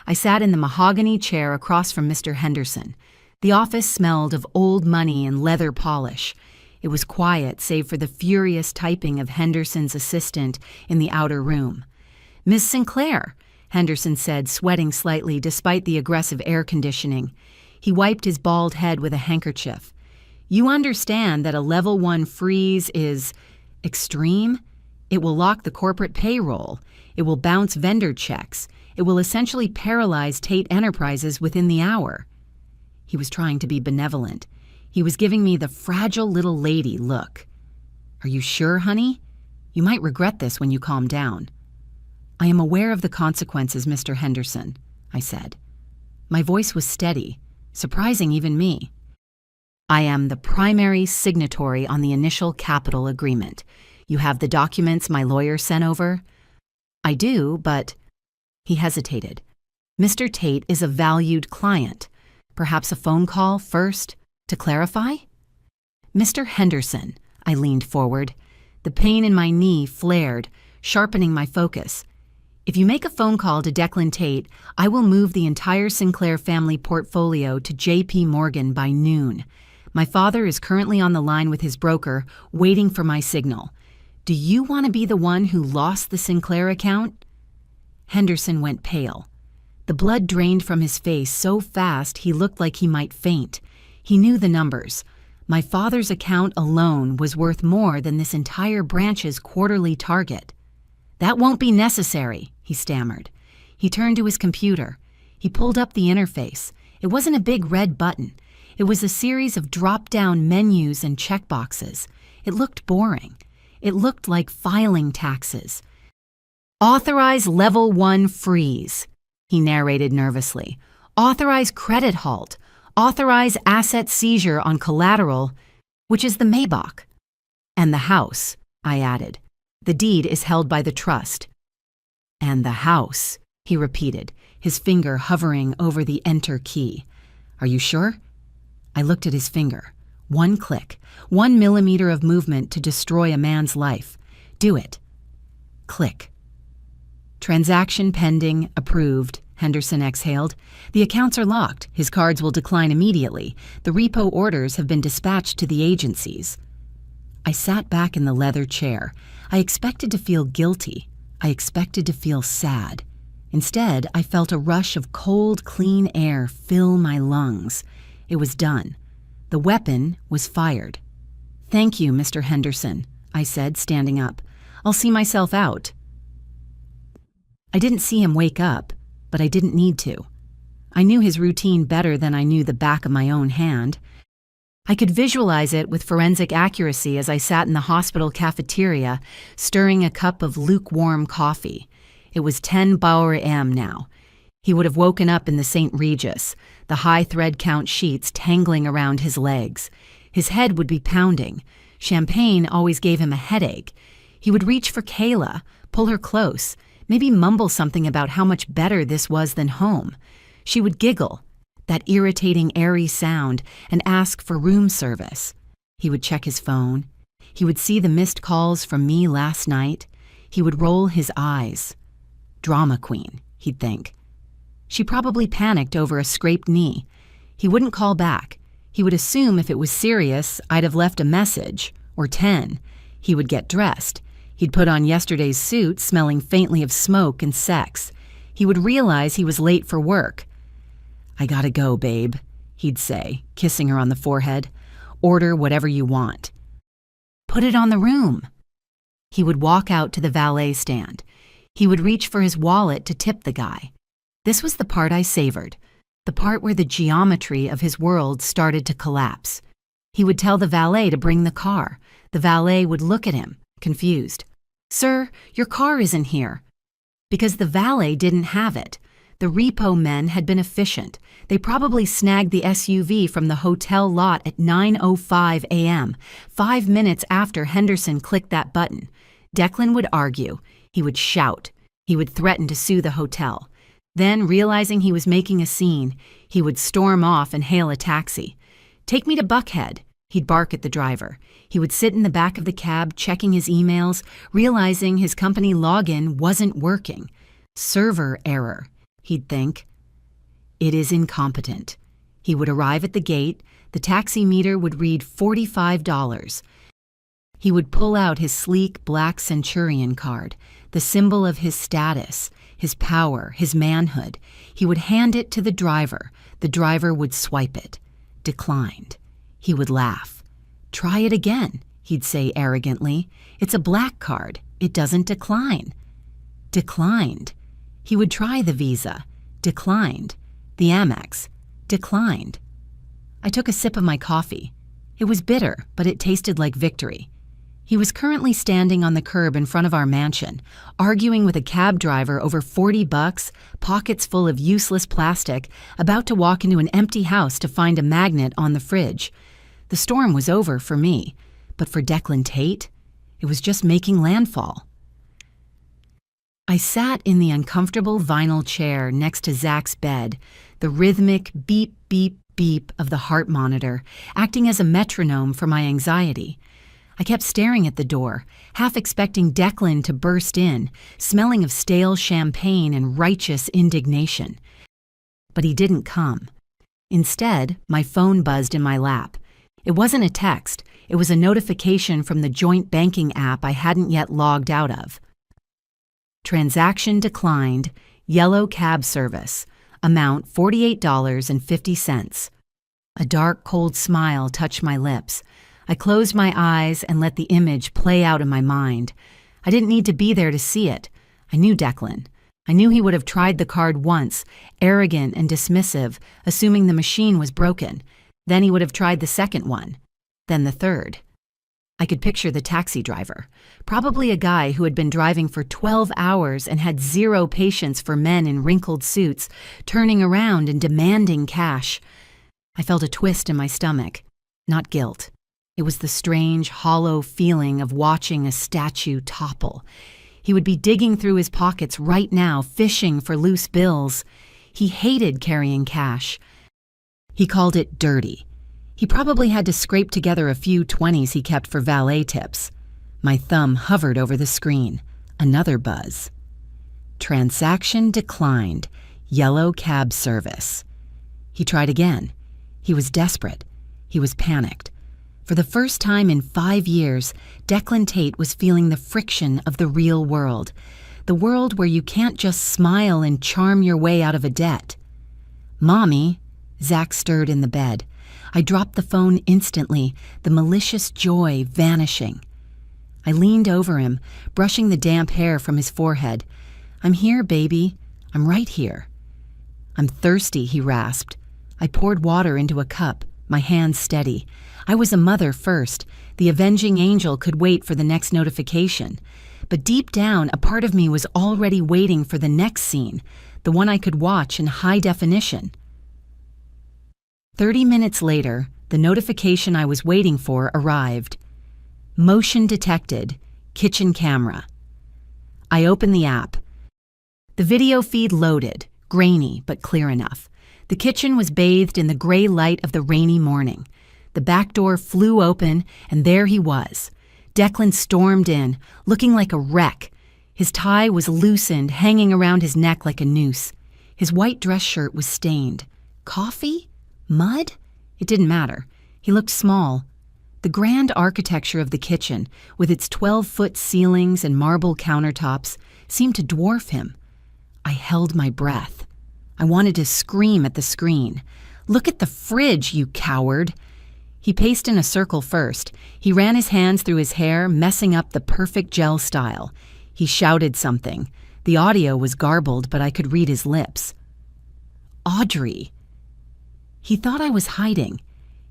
I sat in the mahogany chair across from Mr. Henderson. The office smelled of old money and leather polish. It was quiet save for the furious typing of Henderson's assistant in the outer room. "Miss Sinclair," Henderson said, sweating slightly despite the aggressive air conditioning. He wiped his bald head with a handkerchief. "You understand that a level 1 freeze is extreme? It will lock the corporate payroll. It will bounce vendor checks. It will essentially paralyze Tate Enterprises within the hour." He was trying to be benevolent. He was giving me the fragile little lady look. "Are you sure, honey? You might regret this when you calm down." "I am aware of the consequences, Mr. Henderson," I said. My voice was steady, surprising even me. I am the primary signatory on the initial capital agreement. You have the documents my lawyer sent over? I do, but... He hesitated. Mr. Tate is a valued client. Perhaps a phone call first, to clarify? Mr. Henderson, I leaned forward. The pain in my knee flared, sharpening my focus. If you make a phone call to Declan Tate, I will move the entire Sinclair family portfolio to J.P. Morgan by noon. My father is currently on the line with his broker, waiting for my signal. Do you want to be the one who lost the Sinclair account? Henderson went pale. The blood drained from his face so fast he looked like he might faint. He knew the numbers. My father's account alone was worth more than this entire branch's quarterly target. That won't be necessary, he stammered. He turned to his computer. He pulled up the interface. It wasn't a big red button. It was a series of drop-down menus and checkboxes. It looked boring. It looked like filing taxes. Authorize Level 1 freeze, he narrated nervously. Authorize credit halt. Authorize asset seizure on collateral, which is the Maybach. And the house, I added. The deed is held by the trust. And the house, he repeated, his finger hovering over the enter key. Are you sure? I looked at his finger. 1 click, 1 millimeter of movement to destroy a man's life. Do it. Click. Transaction pending, approved, Henderson exhaled. The accounts are locked. His cards will decline immediately. The repo orders have been dispatched to the agencies. I sat back in the leather chair. I expected to feel guilty. I expected to feel sad. Instead, I felt a rush of cold, clean air fill my lungs. It was done. The weapon was fired. Thank you, Mr. Henderson, I said, standing up. I'll see myself out. I didn't see him wake up, but I didn't need to. I knew his routine better than I knew the back of my own hand. I could visualize it with forensic accuracy as I sat in the hospital cafeteria, stirring a cup of lukewarm coffee. It was 10 Bauer AM now. He would have woken up in the St. Regis, the high thread count sheets tangling around his legs. His head would be pounding. Champagne always gave him a headache. He would reach for Kayla, pull her close, maybe mumble something about how much better this was than home. She would giggle, that irritating airy sound, and ask for room service. He would check his phone. He would see the missed calls from me last night. He would roll his eyes. Drama queen, he'd think. She probably panicked over a scraped knee. He wouldn't call back. He would assume if it was serious, I'd have left a message, or 10. He would get dressed. He'd put on yesterday's suit, smelling faintly of smoke and sex. He would realize he was late for work. I gotta go, babe, he'd say, kissing her on the forehead. Order whatever you want. Put it on the room. He would walk out to the valet stand. He would reach for his wallet to tip the guy. This was the part I savored, the part where the geometry of his world started to collapse. He would tell the valet to bring the car. The valet would look at him, confused. Sir, your car isn't here. Because the valet didn't have it. The repo men had been efficient. They probably snagged the SUV from the hotel lot at 9:05 a.m., 5 minutes after Henderson clicked that button. Declan would argue. He would shout. He would threaten to sue the hotel. Then, realizing he was making a scene, he would storm off and hail a taxi. Take me to Buckhead, he'd bark at the driver. He would sit in the back of the cab checking his emails, realizing his company login wasn't working. Server error, he'd think. It is incompetent. He would arrive at the gate. The taxi meter would read $45. He would pull out his sleek black Centurion card, the symbol of his status, his power, his manhood. He would hand it to the driver. The driver would swipe it. Declined. He would laugh. Try it again, he'd say arrogantly. It's a black card. It doesn't decline. Declined. He would try the Visa. Declined. The Amex. Declined. I took a sip of my coffee. It was bitter, but it tasted like victory. He was currently standing on the curb in front of our mansion, arguing with a cab driver over $40, pockets full of useless plastic, about to walk into an empty house to find a magnet on the fridge. The storm was over for me, but for Declan Tate, it was just making landfall. I sat in the uncomfortable vinyl chair next to Zach's bed, the rhythmic beep, beep, beep of the heart monitor acting as a metronome for my anxiety. I kept staring at the door, half expecting Declan to burst in, smelling of stale champagne and righteous indignation. But he didn't come. Instead, my phone buzzed in my lap. It wasn't a text, it was a notification from the joint banking app I hadn't yet logged out of. Transaction declined, yellow cab service, amount $48.50. A dark, cold smile touched my lips. I closed my eyes and let the image play out in my mind. I didn't need to be there to see it. I knew Declan. I knew he would have tried the card once, arrogant and dismissive, assuming the machine was broken. Then he would have tried the second one. Then the third. I could picture the taxi driver, probably a guy who had been driving for 12 hours and had zero patience for men in wrinkled suits, turning around and demanding cash. I felt a twist in my stomach. Not guilt. It was the strange, hollow feeling of watching a statue topple. He would be digging through his pockets right now, fishing for loose bills. He hated carrying cash. He called it dirty. He probably had to scrape together a few 20s he kept for valet tips. My thumb hovered over the screen. Another buzz. Transaction declined. Yellow cab service. He tried again. He was desperate. He was panicked. For the first time in 5 years, Declan Tate was feeling the friction of the real world. The world where you can't just smile and charm your way out of a debt. Mommy, Zach stirred in the bed. I dropped the phone instantly, the malicious joy vanishing. I leaned over him, brushing the damp hair from his forehead. I'm here, baby. I'm right here. I'm thirsty, he rasped. I poured water into a cup, my hands steady. I was a mother first. The avenging angel could wait for the next notification. But deep down, a part of me was already waiting for the next scene, the one I could watch in high definition. 30 minutes later, the notification I was waiting for arrived. Motion detected. Kitchen camera. I opened the app. The video feed loaded, grainy but clear enough. The kitchen was bathed in the gray light of the rainy morning. The back door flew open, and there he was. Declan stormed in, looking like a wreck. His tie was loosened, hanging around his neck like a noose. His white dress shirt was stained. Coffee? Mud? It didn't matter. He looked small. The grand architecture of the kitchen, with its 12-foot ceilings and marble countertops, seemed to dwarf him. I held my breath. I wanted to scream at the screen. Look at the fridge, you coward! He paced in a circle first. He ran his hands through his hair, messing up the perfect gel style. He shouted something. The audio was garbled, but I could read his lips. Audrey! He thought I was hiding.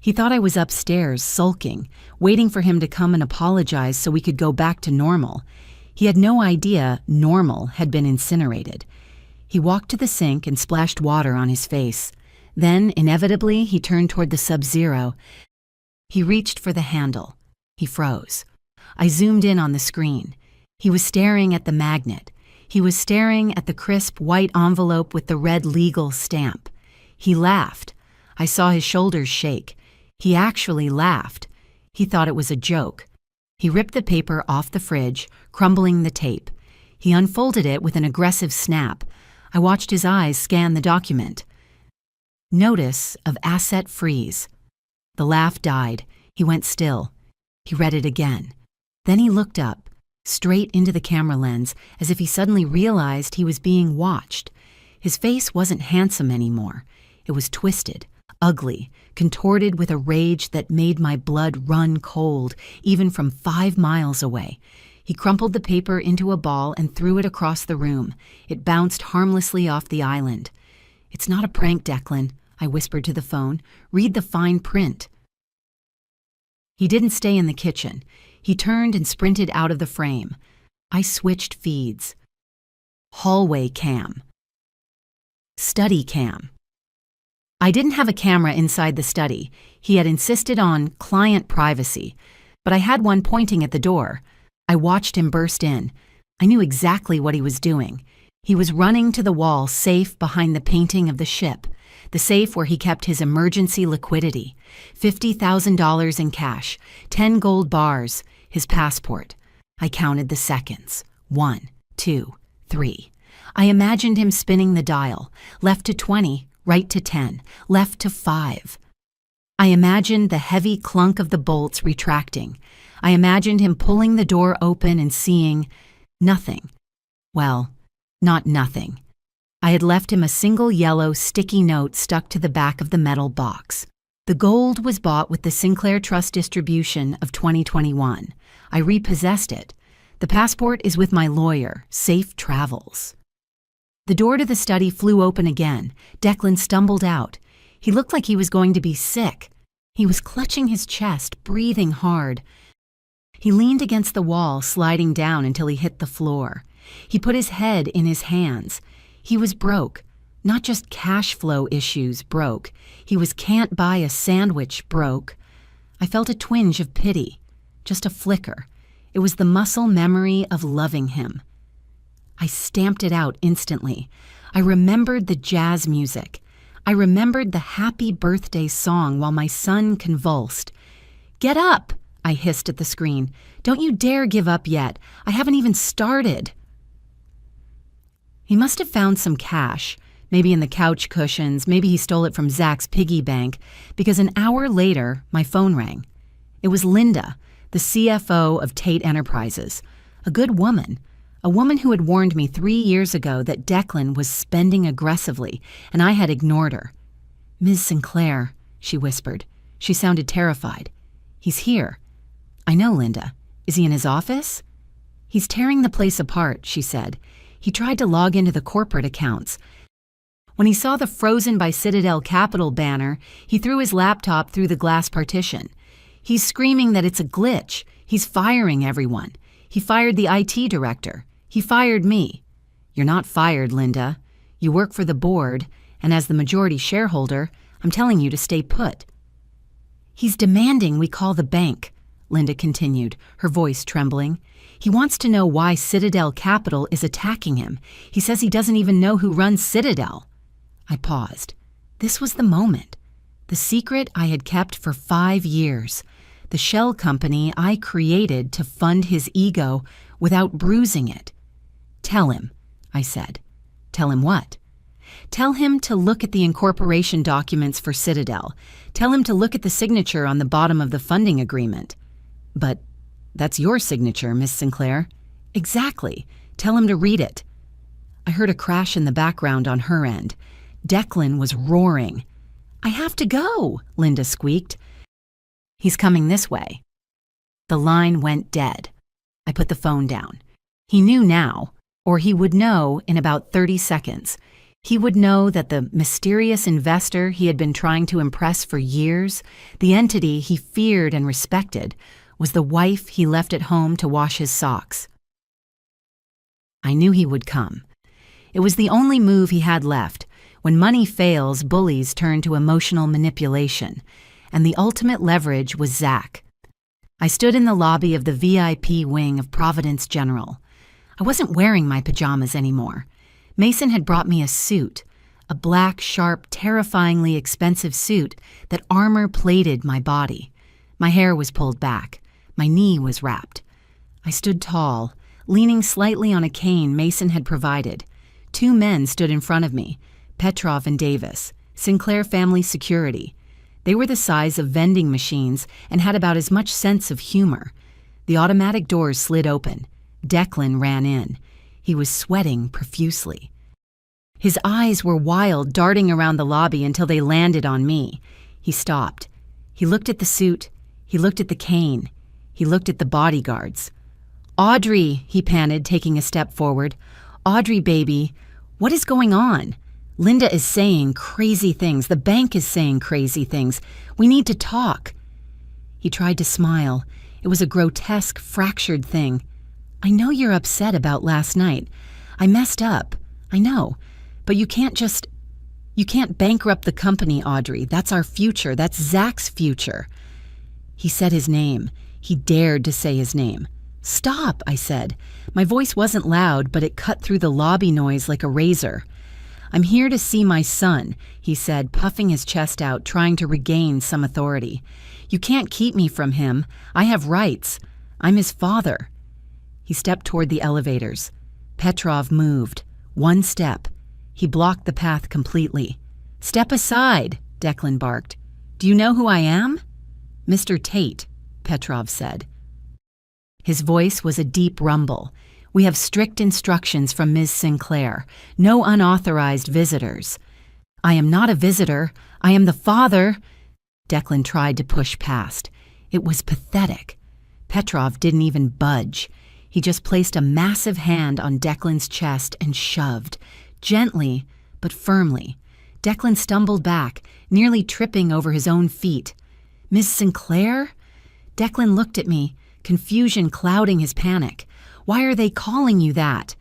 He thought I was upstairs, sulking, waiting for him to come and apologize so we could go back to normal. He had no idea normal had been incinerated. He walked to the sink and splashed water on his face. Then, inevitably, he turned toward the Sub-Zero. He reached for the handle. He froze. I zoomed in on the screen. He was staring at the magnet. He was staring at the crisp white envelope with the red legal stamp. He laughed. I saw his shoulders shake. He actually laughed. He thought it was a joke. He ripped the paper off the fridge, crumbling the tape. He unfolded it with an aggressive snap. I watched his eyes scan the document. Notice of asset freeze. The laugh died. He went still. He read it again. Then he looked up, straight into the camera lens, as if he suddenly realized he was being watched. His face wasn't handsome anymore. It was twisted, ugly, contorted with a rage that made my blood run cold, even from 5 miles away. He crumpled the paper into a ball and threw it across the room. It bounced harmlessly off the island. It's not a prank, Declan, I whispered to the phone. Read the fine print. He didn't stay in the kitchen. He turned and sprinted out of the frame. I switched feeds. Hallway cam. Study cam. I didn't have a camera inside the study. He had insisted on client privacy, but I had one pointing at the door. I watched him burst in. I knew exactly what he was doing. He was running to the wall safe behind the painting of the ship, the safe where he kept his emergency liquidity, $50,000 in cash, 10 gold bars, his passport. I counted the seconds. 1, 2, 3. I imagined him spinning the dial, left to 20, right to 10, left to 5. I imagined the heavy clunk of the bolts retracting. I imagined him pulling the door open and seeing nothing. Well, not nothing. I had left him a single yellow sticky note stuck to the back of the metal box. The gold was bought with the Sinclair Trust distribution of 2021. I repossessed it. The passport is with my lawyer. Safe travels. The door to the study flew open again. Declan stumbled out. He looked like he was going to be sick. He was clutching his chest, breathing hard. He leaned against the wall, sliding down until he hit the floor. He put his head in his hands. He was broke. Not just cash flow issues broke. He was can't buy a sandwich broke. I felt a twinge of pity, just a flicker. It was the muscle memory of loving him. I stamped it out instantly. I remembered the jazz music. I remembered the happy birthday song while my son convulsed. "Get up!" I hissed at the screen. "Don't you dare give up yet. I haven't even started." He must have found some cash, maybe in the couch cushions, maybe he stole it from Zach's piggy bank, because an hour later, my phone rang. It was Linda, the CFO of Tate Enterprises, a good woman, a woman who had warned me 3 years ago that Declan was spending aggressively, and I had ignored her. "Ms. Sinclair," she whispered. She sounded terrified. "He's here." "I know, Linda. Is he in his office?" "He's tearing the place apart," she said. "He tried to log into the corporate accounts. When he saw the Frozen by Citadel Capital banner, he threw his laptop through the glass partition. He's screaming that it's a glitch. He's firing everyone. He fired the IT director. He fired me." "You're not fired, Linda. You work for the board, and as the majority shareholder, I'm telling you to stay put." "He's demanding we call the bank," Linda continued, her voice trembling. "He wants to know why Citadel Capital is attacking him. He says he doesn't even know who runs Citadel." I paused. This was the moment. The secret I had kept for 5 years. The shell company I created to fund his ego without bruising it. "Tell him," I said. "Tell him what?" "Tell him to look at the incorporation documents for Citadel. Tell him to look at the signature on the bottom of the funding agreement." "But that's your signature, Miss Sinclair." "Exactly. Tell him to read it." I heard a crash in the background on her end. Declan was roaring. "I have to go," Linda squeaked. "He's coming this way." The line went dead. I put the phone down. He knew now, or he would know in about 30 seconds. He would know that the mysterious investor he had been trying to impress for years, the entity he feared and respected, was the wife he left at home to wash his socks. I knew he would come. It was the only move he had left. When money fails, bullies turn to emotional manipulation, and the ultimate leverage was Zach. I stood in the lobby of the VIP wing of Providence General. I wasn't wearing my pajamas anymore. Mason had brought me a suit, a black, sharp, terrifyingly expensive suit that armor-plated my body. My hair was pulled back. My knee was wrapped. I stood tall, leaning slightly on a cane Mason had provided. 2 men stood in front of me, Petrov and Davis, Sinclair Family Security. They were the size of vending machines and had about as much sense of humor. The automatic doors slid open. Declan ran in. He was sweating profusely. His eyes were wild, darting around the lobby until they landed on me. He stopped. He looked at the suit. He looked at the cane. He looked at the bodyguards. "Audrey," he panted, taking a step forward. "Audrey, baby, what is going on? Linda is saying crazy things. The bank is saying crazy things. We need to talk." He tried to smile. It was a grotesque, fractured thing. "I know you're upset about last night. I messed up. I know. But you can't just... You can't bankrupt the company, Audrey. That's our future. That's Zach's future. He said his name. He dared to say his name. Stop, I said. My voice wasn't loud, but it cut through the lobby noise like a razor. I'm here to see my son, he said, puffing his chest out, trying to regain some authority. You can't keep me from him. I have rights. I'm his father. He stepped toward the elevators. Petrov moved. One step. He blocked the path completely. Step aside, Declan barked. Do you know who I am? Mr. Tate, Petrov said. His voice was a deep rumble. We have strict instructions from Ms. Sinclair. No unauthorized visitors. I am not a visitor. I am the father. Declan tried to push past. It was pathetic. Petrov didn't even budge. He just placed a massive hand on Declan's chest and shoved, gently but firmly. Declan stumbled back, nearly tripping over his own feet. Miss Sinclair? Declan looked at me, confusion clouding his panic. Why are they calling you that?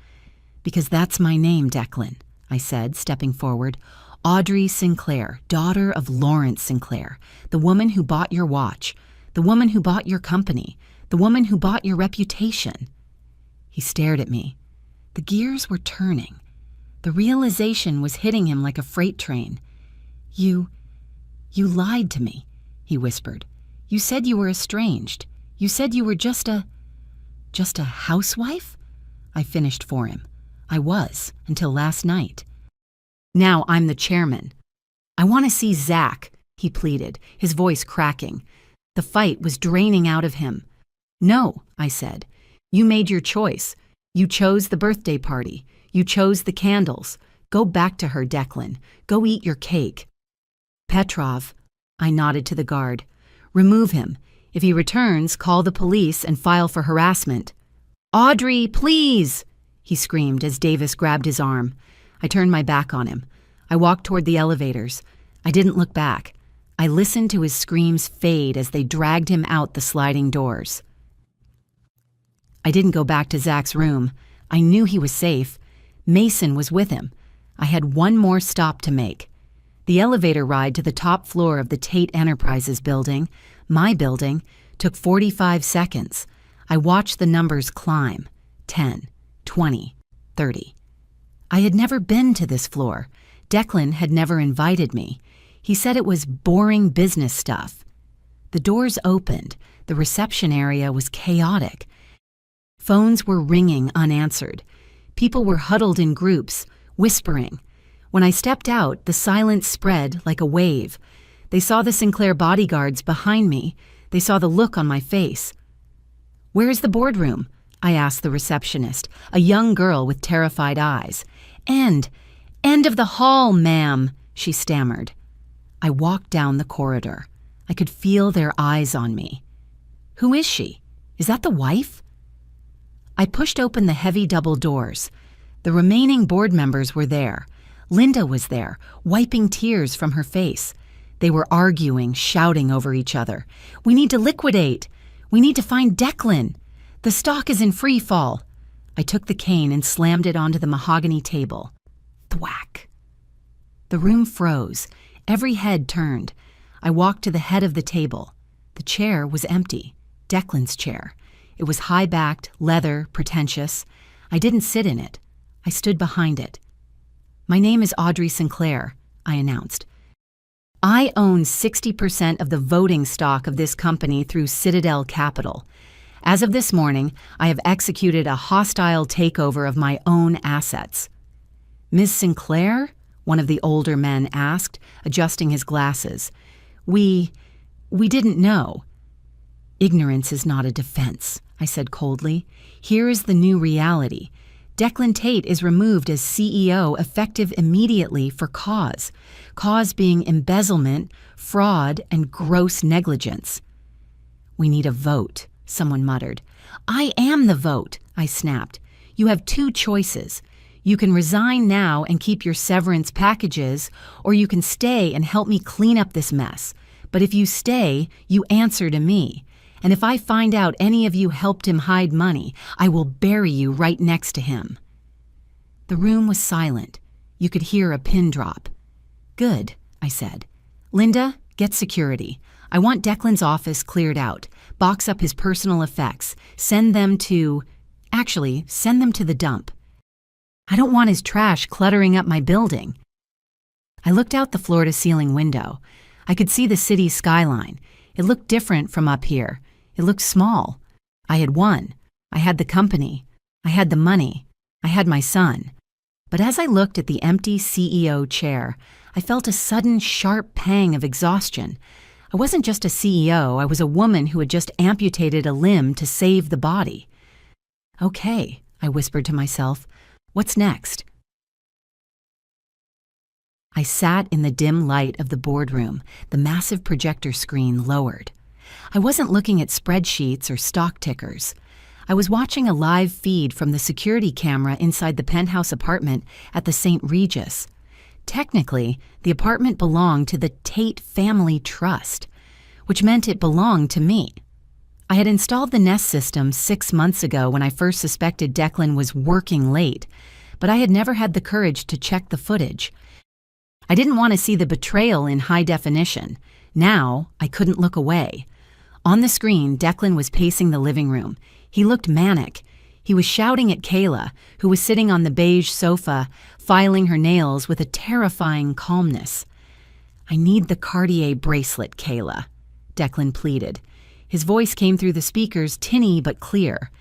Because that's my name, Declan, I said, stepping forward. Audrey Sinclair, daughter of Lawrence Sinclair, the woman who bought your watch, the woman who bought your company, the woman who bought your reputation. He stared at me. The gears were turning. The realization was hitting him like a freight train. You lied to me, he whispered. You said you were estranged. You said you were just a housewife? I finished for him. I was, until last night. Now I'm the chairman. I want to see Zach, he pleaded, his voice cracking. The fight was draining out of him. No, I said. You made your choice. You chose the birthday party. You chose the candles. Go back to her, Declan. Go eat your cake. Petrov, I nodded to the guard. Remove him. If he returns, call the police and file for harassment. Audrey, please, he screamed as Davis grabbed his arm. I turned my back on him. I walked toward the elevators. I didn't look back. I listened to his screams fade as they dragged him out the sliding doors. I didn't go back to Zach's room. I knew he was safe. Mason was with him. I had one more stop to make. The elevator ride to the top floor of the Tate Enterprises building, my building, took 45 seconds. I watched the numbers climb. 10, 20, 30. I had never been to this floor. Declan had never invited me. He said it was boring business stuff. The doors opened. The reception area was chaotic. Phones were ringing unanswered. People were huddled in groups, whispering. When I stepped out, the silence spread like a wave. They saw the Sinclair bodyguards behind me. They saw the look on my face. Where's the boardroom? I asked the receptionist, a young girl with terrified eyes. End of the hall, ma'am, she stammered. I walked down the corridor. I could feel their eyes on me. Who is she? Is that the wife? I pushed open the heavy double doors. The remaining board members were there. Linda was there, wiping tears from her face. They were arguing, shouting over each other. We need to liquidate. We need to find Declan. The stock is in free fall. I took the cane and slammed it onto the mahogany table. Thwack. The room froze. Every head turned. I walked to the head of the table. The chair was empty. Declan's chair. It was high-backed, leather, pretentious. I didn't sit in it. I stood behind it. My name is Audrey Sinclair, I announced. I own 60% of the voting stock of this company through Citadel Capital. As of this morning, I have executed a hostile takeover of my own assets. Ms. Sinclair? One of the older men asked, adjusting his glasses. We didn't know. Ignorance is not a defense, I said coldly. Here is the new reality. Declan Tate is removed as CEO effective immediately for cause being embezzlement, fraud, and gross negligence. We need a vote, someone muttered. I am the vote, I snapped. You have two choices. You can resign now and keep your severance packages, or you can stay and help me clean up this mess. But if you stay, you answer to me. And if I find out any of you helped him hide money, I will bury you right next to him. The room was silent. You could hear a pin drop. Good, I said. Linda, get security. I want Declan's office cleared out. Box up his personal effects. Send them to the dump. I don't want his trash cluttering up my building. I looked out the floor-to-ceiling window. I could see the city's skyline. It looked different from up here. It looked small. I had won. I had the company. I had the money. I had my son. But as I looked at the empty CEO chair, I felt a sudden sharp pang of exhaustion. I wasn't just a CEO, I was a woman who had just amputated a limb to save the body. Okay, I whispered to myself, what's next? I sat in the dim light of the boardroom, the massive projector screen lowered. I wasn't looking at spreadsheets or stock tickers. I was watching a live feed from the security camera inside the penthouse apartment at the St. Regis. Technically, the apartment belonged to the Tate Family Trust, which meant it belonged to me. I had installed the Nest system 6 months ago when I first suspected Declan was working late, but I had never had the courage to check the footage. I didn't want to see the betrayal in high definition. Now, I couldn't look away. On the screen, Declan was pacing the living room. He looked manic. He was shouting at Kayla, who was sitting on the beige sofa, filing her nails with a terrifying calmness. I need the Cartier bracelet, Kayla, Declan pleaded. His voice came through the speakers, tinny but clear.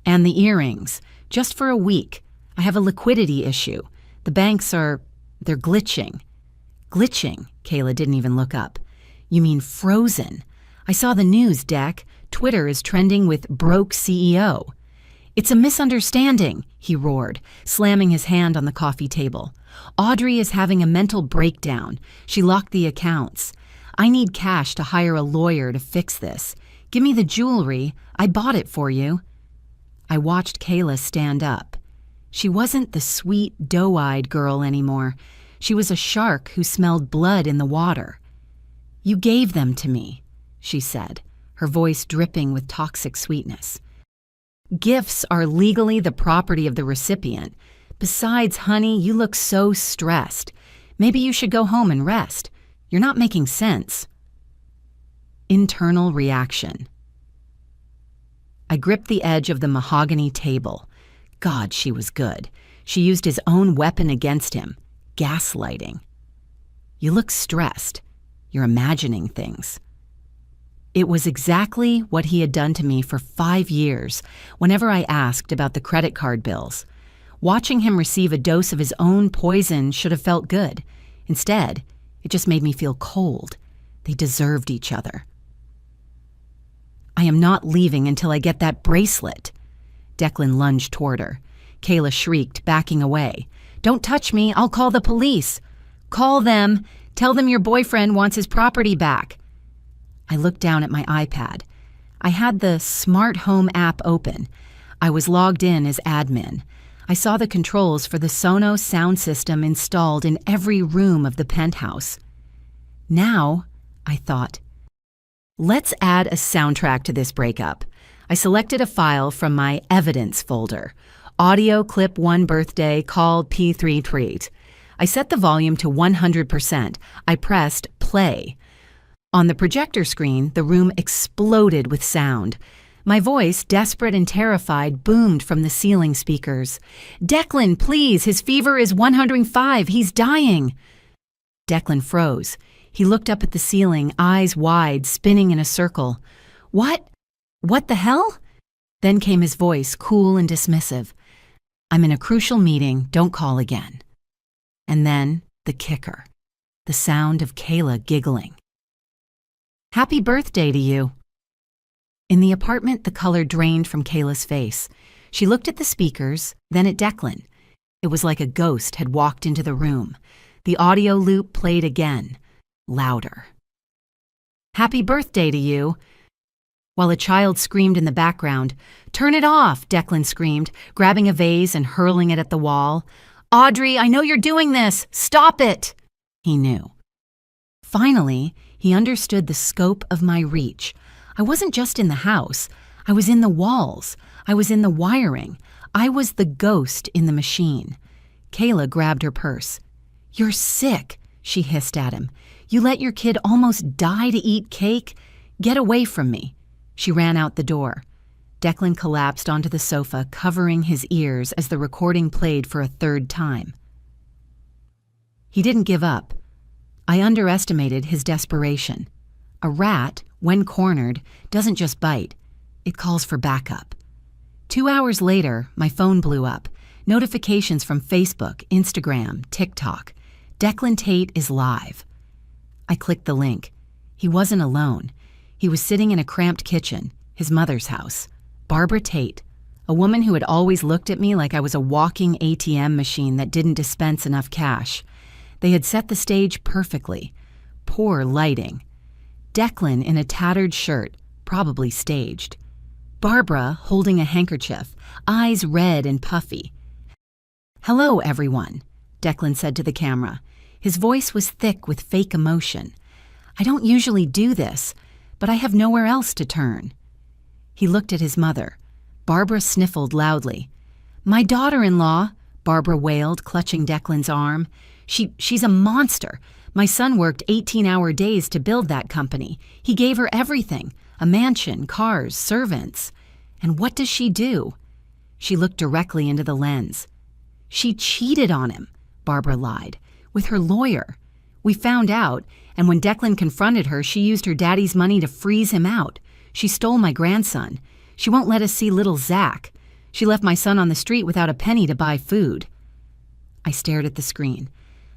And the earrings. Just for a week. I have a liquidity issue. The banks they're glitching. Glitching? Kayla didn't even look up. You mean frozen? I saw the news, Deck. Twitter is trending with broke CEO. It's a misunderstanding, he roared, slamming his hand on the coffee table. Audrey is having a mental breakdown. She locked the accounts. I need cash to hire a lawyer to fix this. Give me the jewelry. I bought it for you. I watched Kayla stand up. She wasn't the sweet, doe-eyed girl anymore. She was a shark who smelled blood in the water. You gave them to me, she said, her voice dripping with toxic sweetness. Gifts are legally the property of the recipient. Besides, honey, you look so stressed. Maybe you should go home and rest. You're not making sense. Internal reaction. I gripped the edge of the mahogany table. God, she was good. She used his own weapon against him. Gaslighting. You look stressed. You're imagining things. It was exactly what he had done to me for 5 years whenever I asked about the credit card bills. Watching him receive a dose of his own poison should have felt good. Instead, it just made me feel cold. They deserved each other. I am not leaving until I get that bracelet. Declan lunged toward her. Kayla shrieked, backing away. Don't touch me, I'll call the police. Call them. Tell them your boyfriend wants his property back. I looked down at my iPad. I had the Smart Home app open. I was logged in as admin. I saw the controls for the Sonos sound system installed in every room of the penthouse. Now, I thought, let's add a soundtrack to this breakup. I selected a file from my evidence folder. Audio clip 1 birthday called P3 treat. I set the volume to 100%. I pressed play. On the projector screen, the room exploded with sound. My voice, desperate and terrified, boomed from the ceiling speakers. Declan, please, his fever is 105. He's dying. Declan froze. He looked up at the ceiling, eyes wide, spinning in a circle. What? What the hell? Then came his voice, cool and dismissive. I'm in a crucial meeting. Don't call again. And then the kicker. The sound of Kayla giggling. Happy birthday to you. In the apartment, the color drained from Kayla's face. She looked at the speakers, then at Declan. It was like a ghost had walked into the room. The audio loop played again, louder. Happy birthday to you. While a child screamed in the background. Turn it off, Declan screamed, grabbing a vase and hurling it at the wall. Audrey, I know you're doing this. Stop it. He knew. Finally, he understood the scope of my reach. I wasn't just in the house. I was in the walls. I was in the wiring. I was the ghost in the machine. Kayla grabbed her purse. You're sick, she hissed at him. "You let your kid almost die to eat cake? Get away from me." She ran out the door. Declan collapsed onto the sofa, covering his ears as the recording played for a third time. He didn't give up. I underestimated his desperation. A rat, when cornered, doesn't just bite. It calls for backup. 2 hours later, my phone blew up. Notifications from Facebook, Instagram, TikTok. Declan Tate is live. I clicked the link. He wasn't alone. He was sitting in a cramped kitchen, his mother's house. Barbara Tate, a woman who had always looked at me like I was a walking ATM machine that didn't dispense enough cash. They had set the stage perfectly. Poor lighting. Declan in a tattered shirt, probably staged. Barbara holding a handkerchief, eyes red and puffy. "Hello, everyone," Declan said to the camera. His voice was thick with fake emotion. "I don't usually do this, but I have nowhere else to turn." He looked at his mother. Barbara sniffled loudly. "My daughter-in-law," Barbara wailed, clutching Declan's arm. She's a monster. My son worked 18-hour days to build that company. He gave her everything, a mansion, cars, servants. And what does she do?" She looked directly into the lens. "She cheated on him," Barbara lied, "with her lawyer. We found out, and when Declan confronted her, she used her daddy's money to freeze him out. She stole my grandson. She won't let us see little Zach. She left my son on the street without a penny to buy food." I stared at the screen.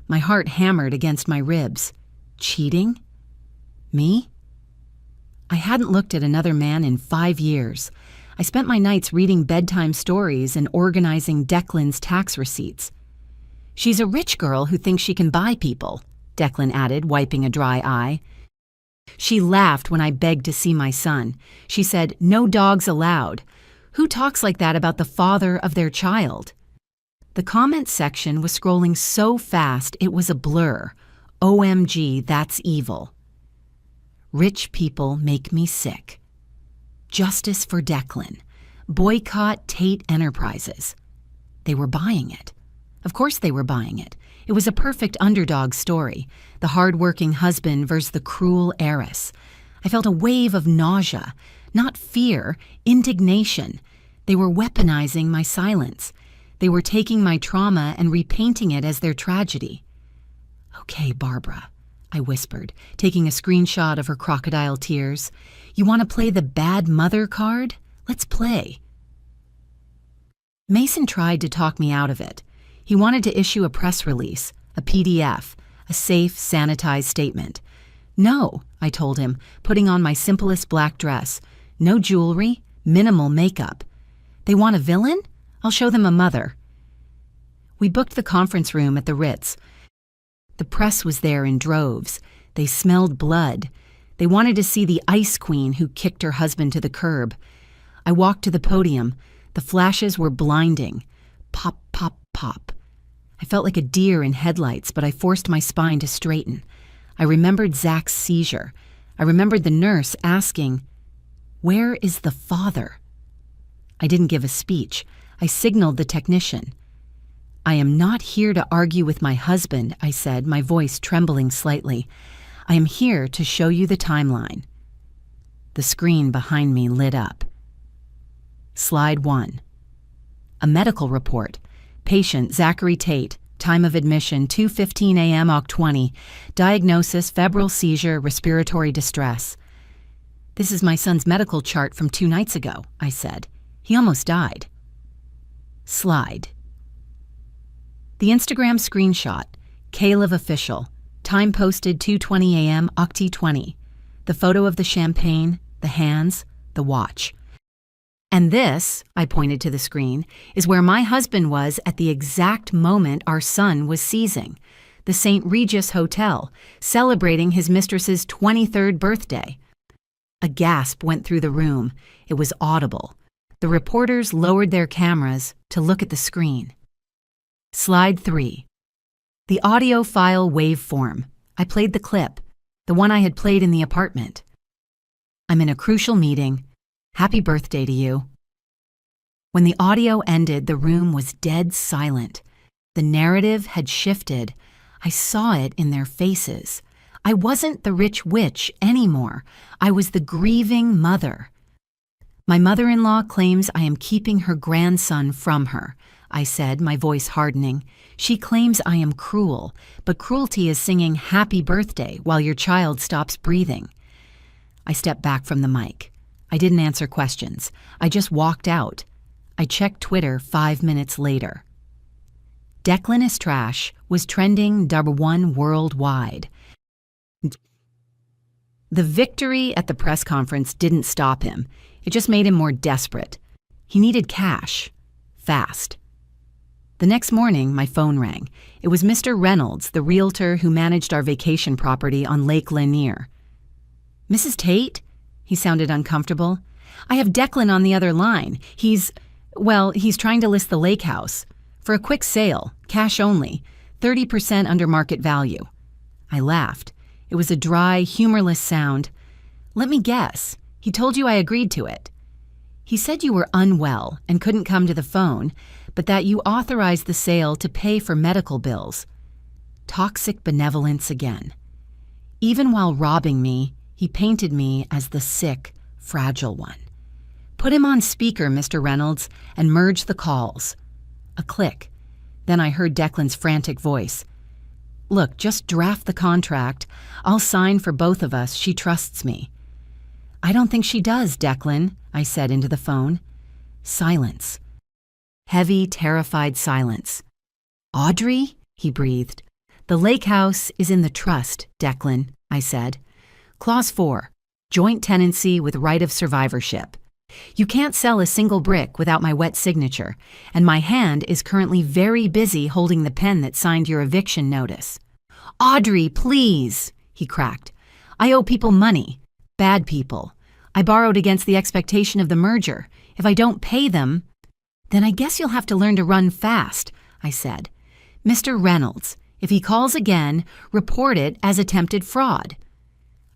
My heart hammered against my ribs. Cheating? Me? I hadn't looked at another man in 5 years. I spent my nights reading bedtime stories and organizing Declan's tax receipts. "She's a rich girl who thinks she can buy people," Declan added, wiping a dry eye. "She laughed when I begged to see my son. She said, 'No dogs allowed.' Who talks like that about the father of their child?" The comments section was scrolling so fast it was a blur. OMG, that's evil. "Rich people make me sick." "Justice for Declan." "Boycott Tate Enterprises." They were buying it. Of course they were buying it. It was a perfect underdog story, the hard-working husband versus the cruel heiress. I felt a wave of nausea, not fear, indignation. They were weaponizing my silence. They were taking my trauma and repainting it as their tragedy. "Okay, Barbara," I whispered, taking a screenshot of her crocodile tears. "You want to play the bad mother card? Let's play." Mason tried to talk me out of it. He wanted to issue a press release, a PDF, a safe, sanitized statement. "No," I told him, putting on my simplest black dress. "No jewelry, minimal makeup. They want a villain? I'll show them a mother." We booked the conference room at the Ritz. The press was there in droves. They smelled blood. They wanted to see the ice queen who kicked her husband to the curb. I walked to the podium. The flashes were blinding. Pop, pop, pop. I felt like a deer in headlights, but I forced my spine to straighten. I remembered Zach's seizure. I remembered the nurse asking, "Where is the father?" I didn't give a speech. I signaled the technician. "I am not here to argue with my husband," I said, my voice trembling slightly. "I am here to show you the timeline." The screen behind me lit up. Slide 1. A medical report. Patient Zachary Tate. Time of admission 2:15 a.m. Oct. 20. Diagnosis febrile seizure, respiratory distress. "This is my son's medical chart from 2 nights ago," I said. "He almost died." Slide. The Instagram screenshot. Caleb official. Time posted 2:20 a.m. Oct. 20. The photo of the champagne, the hands, the watch. "And this," I pointed to the screen, "is where my husband was at the exact moment our son was seizing. The St. Regis Hotel, celebrating his mistress's 23rd birthday." A gasp went through the room. It was audible. The reporters lowered their cameras to look at the screen. Slide 3. The audio file waveform. I played the clip, the one I had played in the apartment. "I'm in a crucial meeting. Happy birthday to you." When the audio ended, the room was dead silent. The narrative had shifted. I saw it in their faces. I wasn't the rich witch anymore. I was the grieving mother. My mother-in-law claims I am keeping her grandson from her, I said, my voice hardening. She claims I am cruel, but cruelty is singing happy birthday while your child stops breathing. I stepped back from the mic. I didn't answer questions. I just walked out. I checked Twitter 5 minutes later. Declan is trash was trending #1 worldwide. The victory at the press conference didn't stop him. It just made him more desperate. He needed cash. Fast. The next morning, my phone rang. It was Mr. Reynolds, the realtor who managed our vacation property on Lake Lanier. Mrs. Tate? He sounded uncomfortable. I have Declan on the other line. He's trying to list the lake house. For a quick sale, cash only, 30% under market value. I laughed. It was a dry, humorless sound. Let me guess. He told you I agreed to it. He said you were unwell and couldn't come to the phone, but that you authorized the sale to pay for medical bills. Toxic benevolence again. Even while robbing me, he painted me as the sick, fragile one. Put him on speaker, Mr. Reynolds, and merge the calls. A click. Then I heard Declan's frantic voice. Look, just draft the contract. I'll sign for both of us. She trusts me. I don't think she does, Declan, I said into the phone. Silence. Heavy, terrified silence. Audrey? He breathed. The lake house is in the trust, Declan, I said. Clause 4. Joint tenancy with right of survivorship. You can't sell a single brick without my wet signature, and my hand is currently very busy holding the pen that signed your eviction notice. Audrey, please, he cracked. I owe people money. Bad people. I borrowed against the expectation of the merger. If I don't pay them, then I guess you'll have to learn to run fast, I said. Mr. Reynolds, if he calls again, report it as attempted fraud.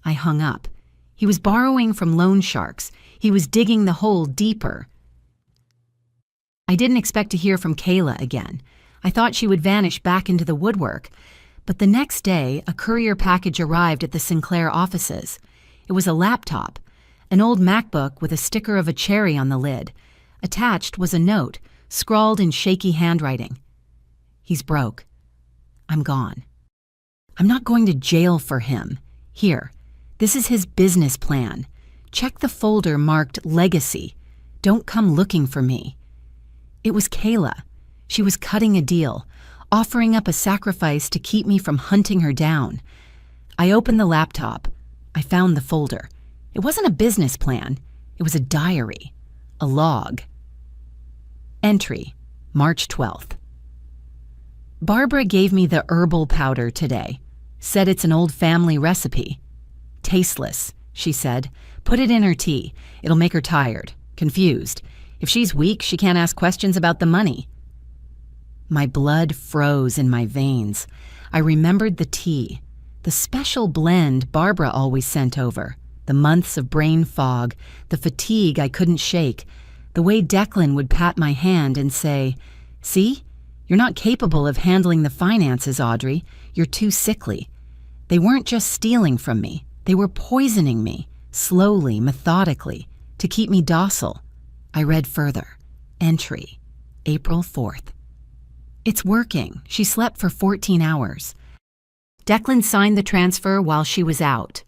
I hung up. He was borrowing from loan sharks. He was digging the hole deeper. I didn't expect to hear from Kayla again. I thought she would vanish back into the woodwork. But the next day, a courier package arrived at the Sinclair offices. It was a laptop, an old MacBook with a sticker of a cherry on the lid. Attached was a note, scrawled in shaky handwriting. He's broke. I'm gone. I'm not going to jail for him. Here, this is his business plan. Check the folder marked Legacy. Don't come looking for me. It was Kayla. She was cutting a deal, offering up a sacrifice to keep me from hunting her down. I opened the laptop. I found the folder. It wasn't a business plan. It was a diary, a log. Entry, March 12th. Barbara gave me the herbal powder today. Said it's an old family recipe. Tasteless, she said. Put it in her tea. It'll make her tired, confused. If she's weak, she can't ask questions about the money. My blood froze in my veins. I remembered the tea, the special blend Barbara always sent over, the months of brain fog, the fatigue I couldn't shake, the way Declan would pat my hand and say, See, you're not capable of handling the finances, Audrey. You're too sickly. They weren't just stealing from me. They were poisoning me, slowly, methodically, to keep me docile. I read further. Entry, April 4th. It's working. She slept for 14 hours. Declan signed the transfer while she was out.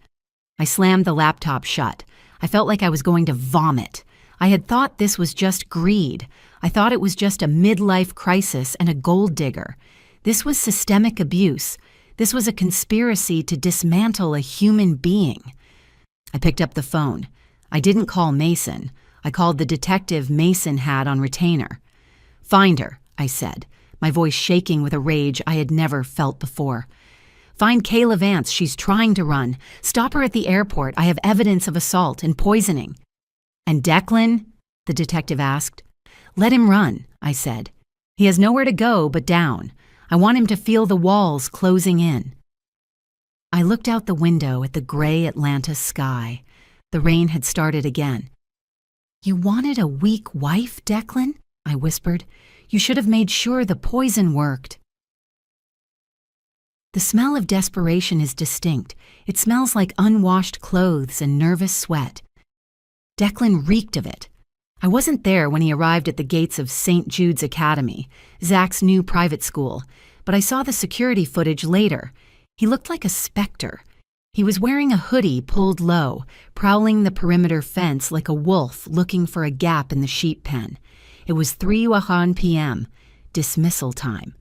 I slammed the laptop shut. I felt like I was going to vomit. I had thought this was just greed. I thought it was just a midlife crisis and a gold digger. This was systemic abuse. This was a conspiracy to dismantle a human being. I picked up the phone. I didn't call Mason. I called the detective Mason had on retainer. Find her, I said, my voice shaking with a rage I had never felt before. Find Kayla Vance. She's trying to run. Stop her at the airport. I have evidence of assault and poisoning. And Declan? The detective asked. Let him run, I said. He has nowhere to go but down. I want him to feel the walls closing in. I looked out the window at the gray Atlanta sky. The rain had started again. You wanted a weak wife, Declan? I whispered. You should have made sure the poison worked. The smell of desperation is distinct. It smells like unwashed clothes and nervous sweat. Declan reeked of it. I wasn't there when he arrived at the gates of St. Jude's Academy, Zach's new private school, but I saw the security footage later. He looked like a specter. He was wearing a hoodie pulled low, prowling the perimeter fence like a wolf looking for a gap in the sheep pen. It was 3:00 p.m., dismissal time.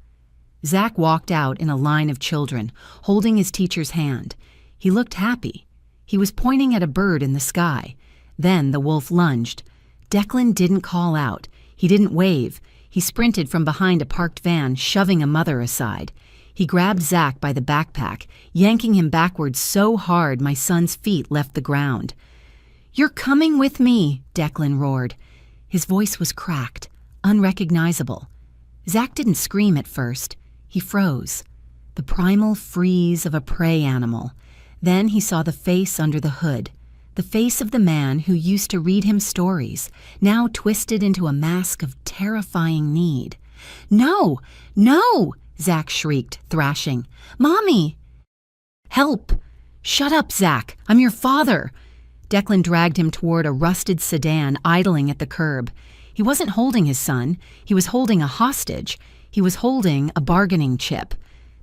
Zach walked out in a line of children, holding his teacher's hand. He looked happy. He was pointing at a bird in the sky. Then the wolf lunged. Declan didn't call out. He didn't wave. He sprinted from behind a parked van, shoving a mother aside. He grabbed Zach by the backpack, yanking him backwards so hard my son's feet left the ground. "You're coming with me," Declan roared. His voice was cracked, unrecognizable. Zach didn't scream at first. He froze. The primal freeze of a prey animal. Then he saw the face under the hood. The face of the man who used to read him stories, now twisted into a mask of terrifying need. "No! No!" Zach shrieked, thrashing. "Mommy!" "Help! Shut up, Zach! I'm your father!" Declan dragged him toward a rusted sedan idling at the curb. He wasn't holding his son. He was holding a hostage. He was holding a bargaining chip.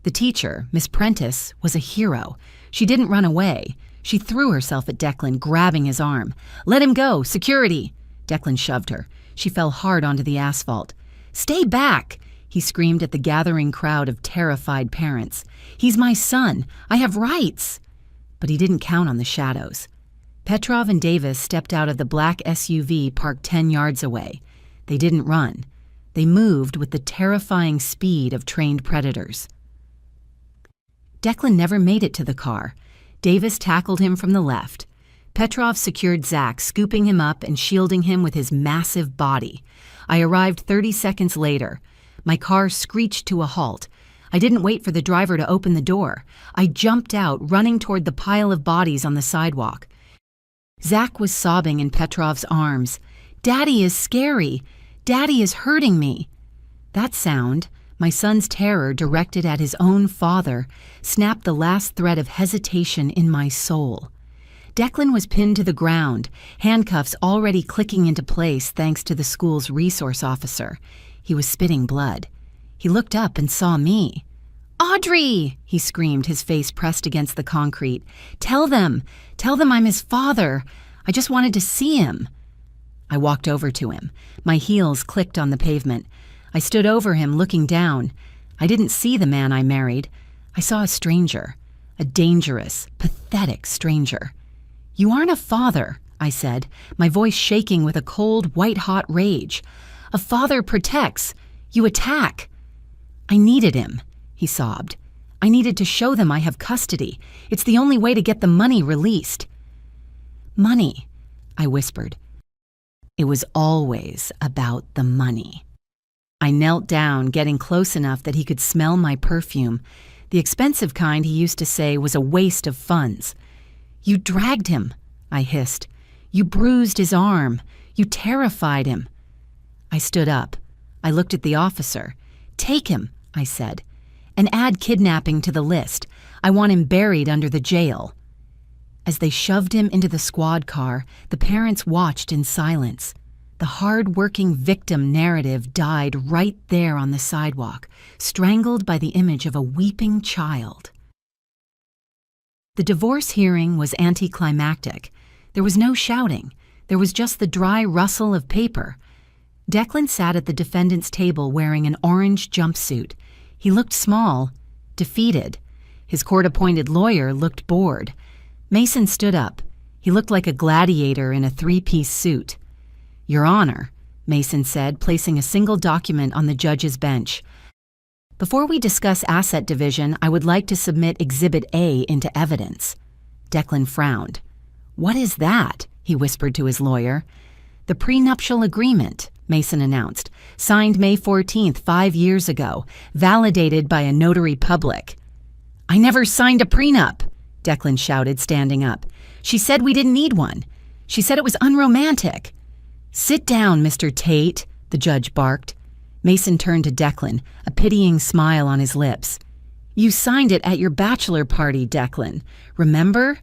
The teacher, Miss Prentice, was a hero. She didn't run away. She threw herself at Declan, grabbing his arm. "Let him go! Security!" Declan shoved her. She fell hard onto the asphalt. "Stay back!" He screamed at the gathering crowd of terrified parents. "He's my son. I have rights!" But he didn't count on the shadows. Petrov and Davis stepped out of the black SUV parked 10 yards away. They didn't run. They moved with the terrifying speed of trained predators. Declan never made it to the car. Davis tackled him from the left. Petrov secured Zach, scooping him up and shielding him with his massive body. I arrived 30 seconds later. My car screeched to a halt. I didn't wait for the driver to open the door. I jumped out, running toward the pile of bodies on the sidewalk. Zach was sobbing in Petrov's arms. "Daddy is scary. Daddy is hurting me." That sound, my son's terror directed at his own father, snapped the last thread of hesitation in my soul. Declan was pinned to the ground, handcuffs already clicking into place thanks to the school's resource officer. He was spitting blood. He looked up and saw me. "Audrey!" he screamed, his face pressed against the concrete. Tell them I'm his father. I just wanted to see him." I walked over to him. My heels clicked on the pavement. I stood over him, looking down. I didn't see the man I married. I saw a stranger, a dangerous, pathetic stranger. "You aren't a father," I said, my voice shaking with a cold, white-hot rage. "A father protects. You attack." "I needed him," he sobbed. "I needed to show them I have custody. It's the only way to get the money released." "Money," I whispered. It was always about the money. I knelt down, getting close enough that he could smell my perfume. The expensive kind he used to say was a waste of funds. "You dragged him," I hissed. "You bruised his arm. You terrified him." I stood up. I looked at the officer. "Take him," I said, "and add kidnapping to the list. I want him buried under the jail." As they shoved him into the squad car, the parents watched in silence. The hard-working victim narrative died right there on the sidewalk, strangled by the image of a weeping child. The divorce hearing was anticlimactic. There was no shouting. There was just the dry rustle of paper. Declan sat at the defendant's table wearing an orange jumpsuit. He looked small, defeated. His court-appointed lawyer looked bored. Mason stood up. He looked like a gladiator in a three-piece suit. "Your Honor," Mason said, placing a single document on the judge's bench. "Before we discuss asset division, I would like to submit Exhibit A into evidence." Declan frowned. "What is that?" he whispered to his lawyer. "The prenuptial agreement," Mason announced, "signed May 14th, 5 years ago, validated by a notary public." "I never signed a prenup," Declan shouted, standing up. "She said we didn't need one. She said it was unromantic." "Sit down, Mr. Tate," the judge barked. Mason turned to Declan, a pitying smile on his lips. You signed it at your bachelor party, Declan. Remember?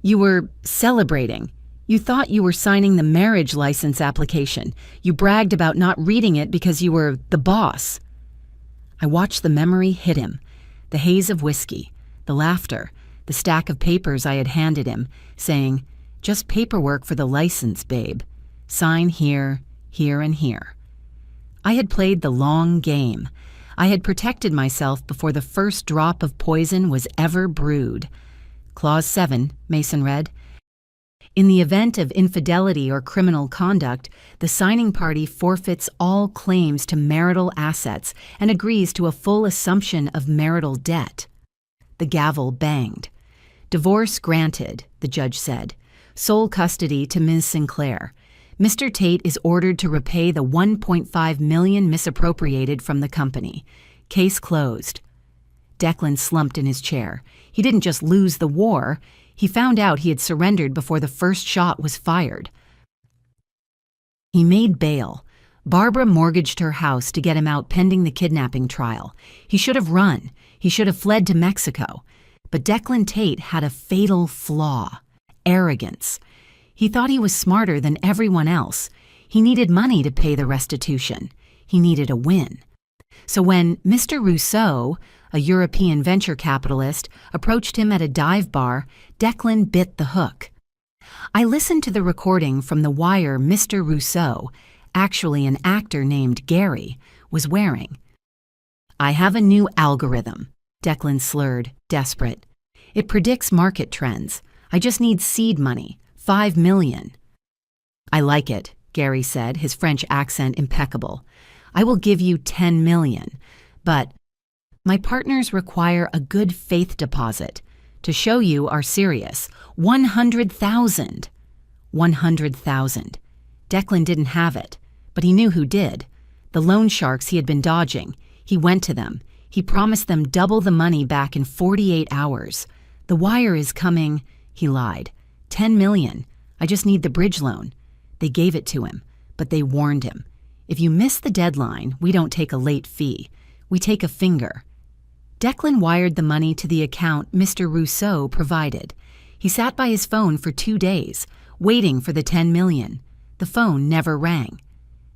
You were celebrating. You thought you were signing the marriage license application. You bragged about not reading it because you were the boss. I watched the memory hit him. The haze of whiskey, the laughter, the stack of papers I had handed him, saying, "Just paperwork for the license, babe. Sign here, here, and here." I had played the long game. I had protected myself before the first drop of poison was ever brewed. Clause 7, Mason read. In the event of infidelity or criminal conduct, the signing party forfeits all claims to marital assets and agrees to a full assumption of marital debt. The gavel banged. Divorce granted, the judge said. Sole custody to Ms. Sinclair. Mr. Tate is ordered to repay the $1.5 million misappropriated from the company. Case closed. Declan slumped in his chair. He didn't just lose the war. He found out he had surrendered before the first shot was fired. He made bail. Barbara mortgaged her house to get him out pending the kidnapping trial. He should have run. He should have fled to Mexico. But Declan Tate had a fatal flaw: arrogance. He thought he was smarter than everyone else. He needed money to pay the restitution. He needed a win. So when Mr. Rousseau, a European venture capitalist, approached him at a dive bar, Declan bit the hook. I listened to the recording from the wire Mr. Rousseau, actually an actor named Gary, was wearing. "I have a new algorithm," Declan slurred, desperate. "It predicts market trends. I just need seed money, $5 million. "I like it," Gary said, his French accent impeccable. "I will give you $10 million, but my partners require a good faith deposit. To show you are serious, 100,000. 100,000. Declan didn't have it, but he knew who did. The loan sharks he had been dodging. He went to them. He promised them double the money back in 48 hours. "The wire is coming," he lied. $10 million. I just need the bridge loan. They gave it to him, but they warned him. "If you miss the deadline, we don't take a late fee. We take a finger." Declan wired the money to the account Mr. Rousseau provided. He sat by his phone for 2 days, waiting for the $10 million. The phone never rang.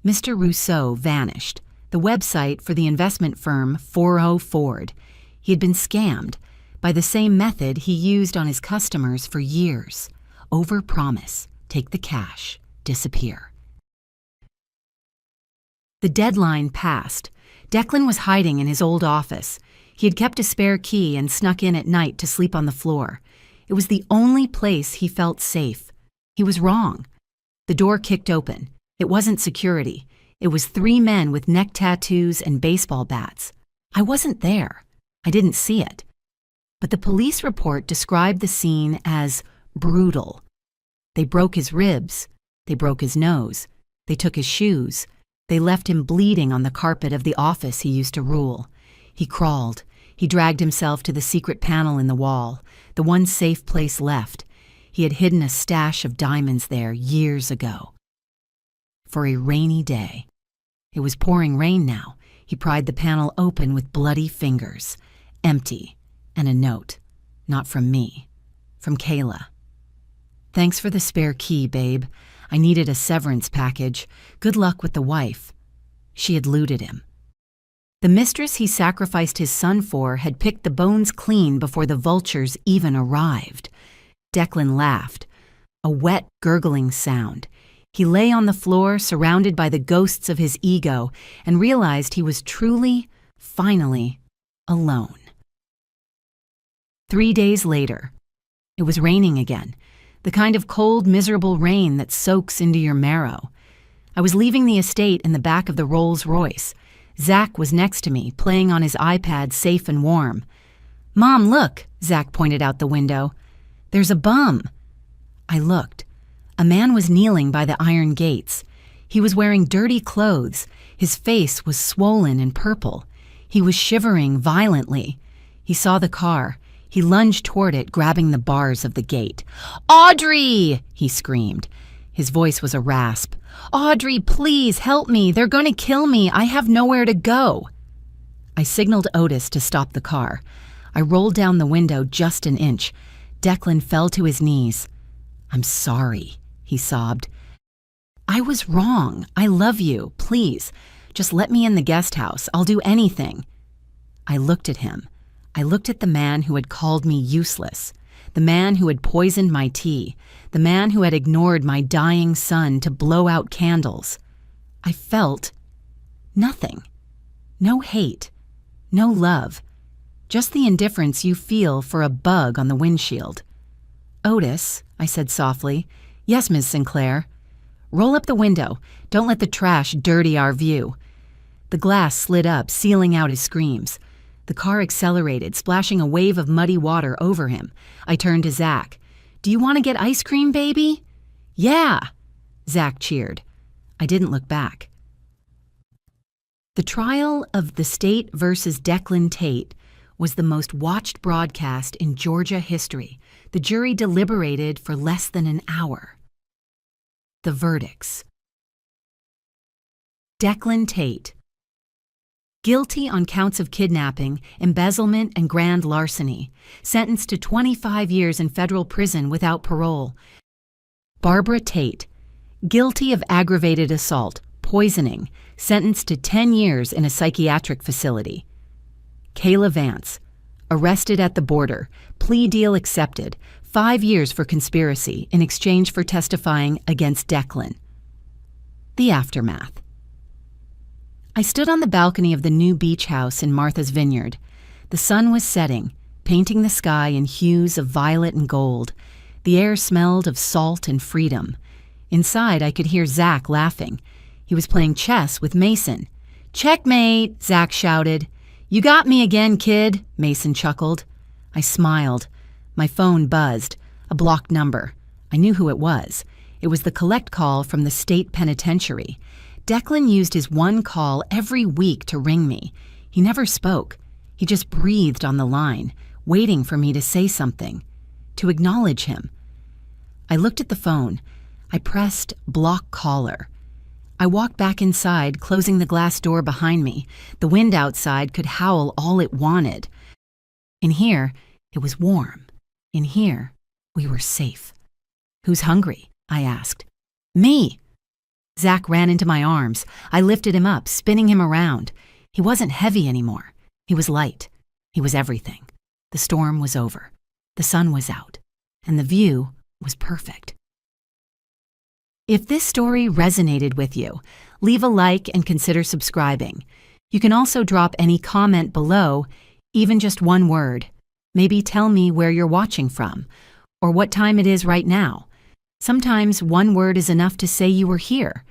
Mr. Rousseau vanished. The website for the investment firm 40 Ford. He had been scammed by the same method he used on his customers for years. Overpromise, take the cash, disappear. The deadline passed. Declan was hiding in his old office. He had kept a spare key and snuck in at night to sleep on the floor. It was the only place he felt safe. He was wrong. The door kicked open. It wasn't security. It was 3 men with neck tattoos and baseball bats. I wasn't there. I didn't see it. But the police report described the scene as brutal. They broke his ribs. They broke his nose. They took his shoes. They left him bleeding on the carpet of the office he used to rule. He crawled. He dragged himself to the secret panel in the wall, the one safe place left. He had hidden a stash of diamonds there years ago. For a rainy day. It was pouring rain now. He pried the panel open with bloody fingers. Empty. And a note. Not from me. From Kayla. "Thanks for the spare key, babe. I needed a severance package. Good luck with the wife." She had looted him. The mistress he sacrificed his son for had picked the bones clean before the vultures even arrived. Declan laughed. A wet, gurgling sound. He lay on the floor, surrounded by the ghosts of his ego, and realized he was truly, finally, alone. 3 days later. It was raining again. The kind of cold, miserable rain that soaks into your marrow. I was leaving the estate in the back of the Rolls-Royce. Zach was next to me, playing on his iPad, safe and warm. "Mom, look," Zach pointed out the window. "There's a bum." I looked. A man was kneeling by the iron gates. He was wearing dirty clothes. His face was swollen and purple. He was shivering violently. He saw the car. He lunged toward it, grabbing the bars of the gate. "Audrey!" he screamed. His voice was a rasp. "Audrey, please help me. They're going to kill me. I have nowhere to go." I signaled Otis to stop the car. I rolled down the window just an inch. Declan fell to his knees. "I'm sorry," he sobbed. "I was wrong. I love you. Please, just let me in the guest house. I'll do anything." I looked at him. I looked at the man who had called me useless, the man who had poisoned my tea, the man who had ignored my dying son to blow out candles. I felt nothing. No hate. No love. Just the indifference you feel for a bug on the windshield. "Otis," I said softly. "Yes, Ms. Sinclair." "Roll up the window. Don't let the trash dirty our view." The glass slid up, sealing out his screams. The car accelerated, splashing a wave of muddy water over him. I turned to Zach. "Do you want to get ice cream, baby?" "Yeah!" Zach cheered. I didn't look back. The trial of the State versus Declan Tate was the most watched broadcast in Georgia history. The jury deliberated for less than an hour. The verdicts. Declan Tate. Guilty on counts of kidnapping, embezzlement, and grand larceny. Sentenced to 25 years in federal prison without parole. Barbara Tate. Guilty of aggravated assault, poisoning. Sentenced to 10 years in a psychiatric facility. Kayla Vance. Arrested at the border. Plea deal accepted. 5 years for conspiracy in exchange for testifying against Declan. The aftermath. I stood on the balcony of the new beach house in Martha's Vineyard. The sun was setting, painting the sky in hues of violet and gold. The air smelled of salt and freedom. Inside, I could hear Zach laughing. He was playing chess with Mason. "Checkmate," Zach shouted. "You got me again, kid," Mason chuckled. I smiled. My phone buzzed. A blocked number. I knew who it was. It was the collect call from the state penitentiary. Declan used his one call every week to ring me. He never spoke. He just breathed on the line, waiting for me to say something, to acknowledge him. I looked at the phone. I pressed block caller. I walked back inside, closing the glass door behind me. The wind outside could howl all it wanted. In here, it was warm. In here, we were safe. "Who's hungry?" I asked. "Me." Zach ran into my arms. I lifted him up, spinning him around. He wasn't heavy anymore. He was light. He was everything. The storm was over. The sun was out. And the view was perfect. If this story resonated with you, leave a like and consider subscribing. You can also drop any comment below, even just one word. Maybe tell me where you're watching from, or what time it is right now. Sometimes one word is enough to say you were here.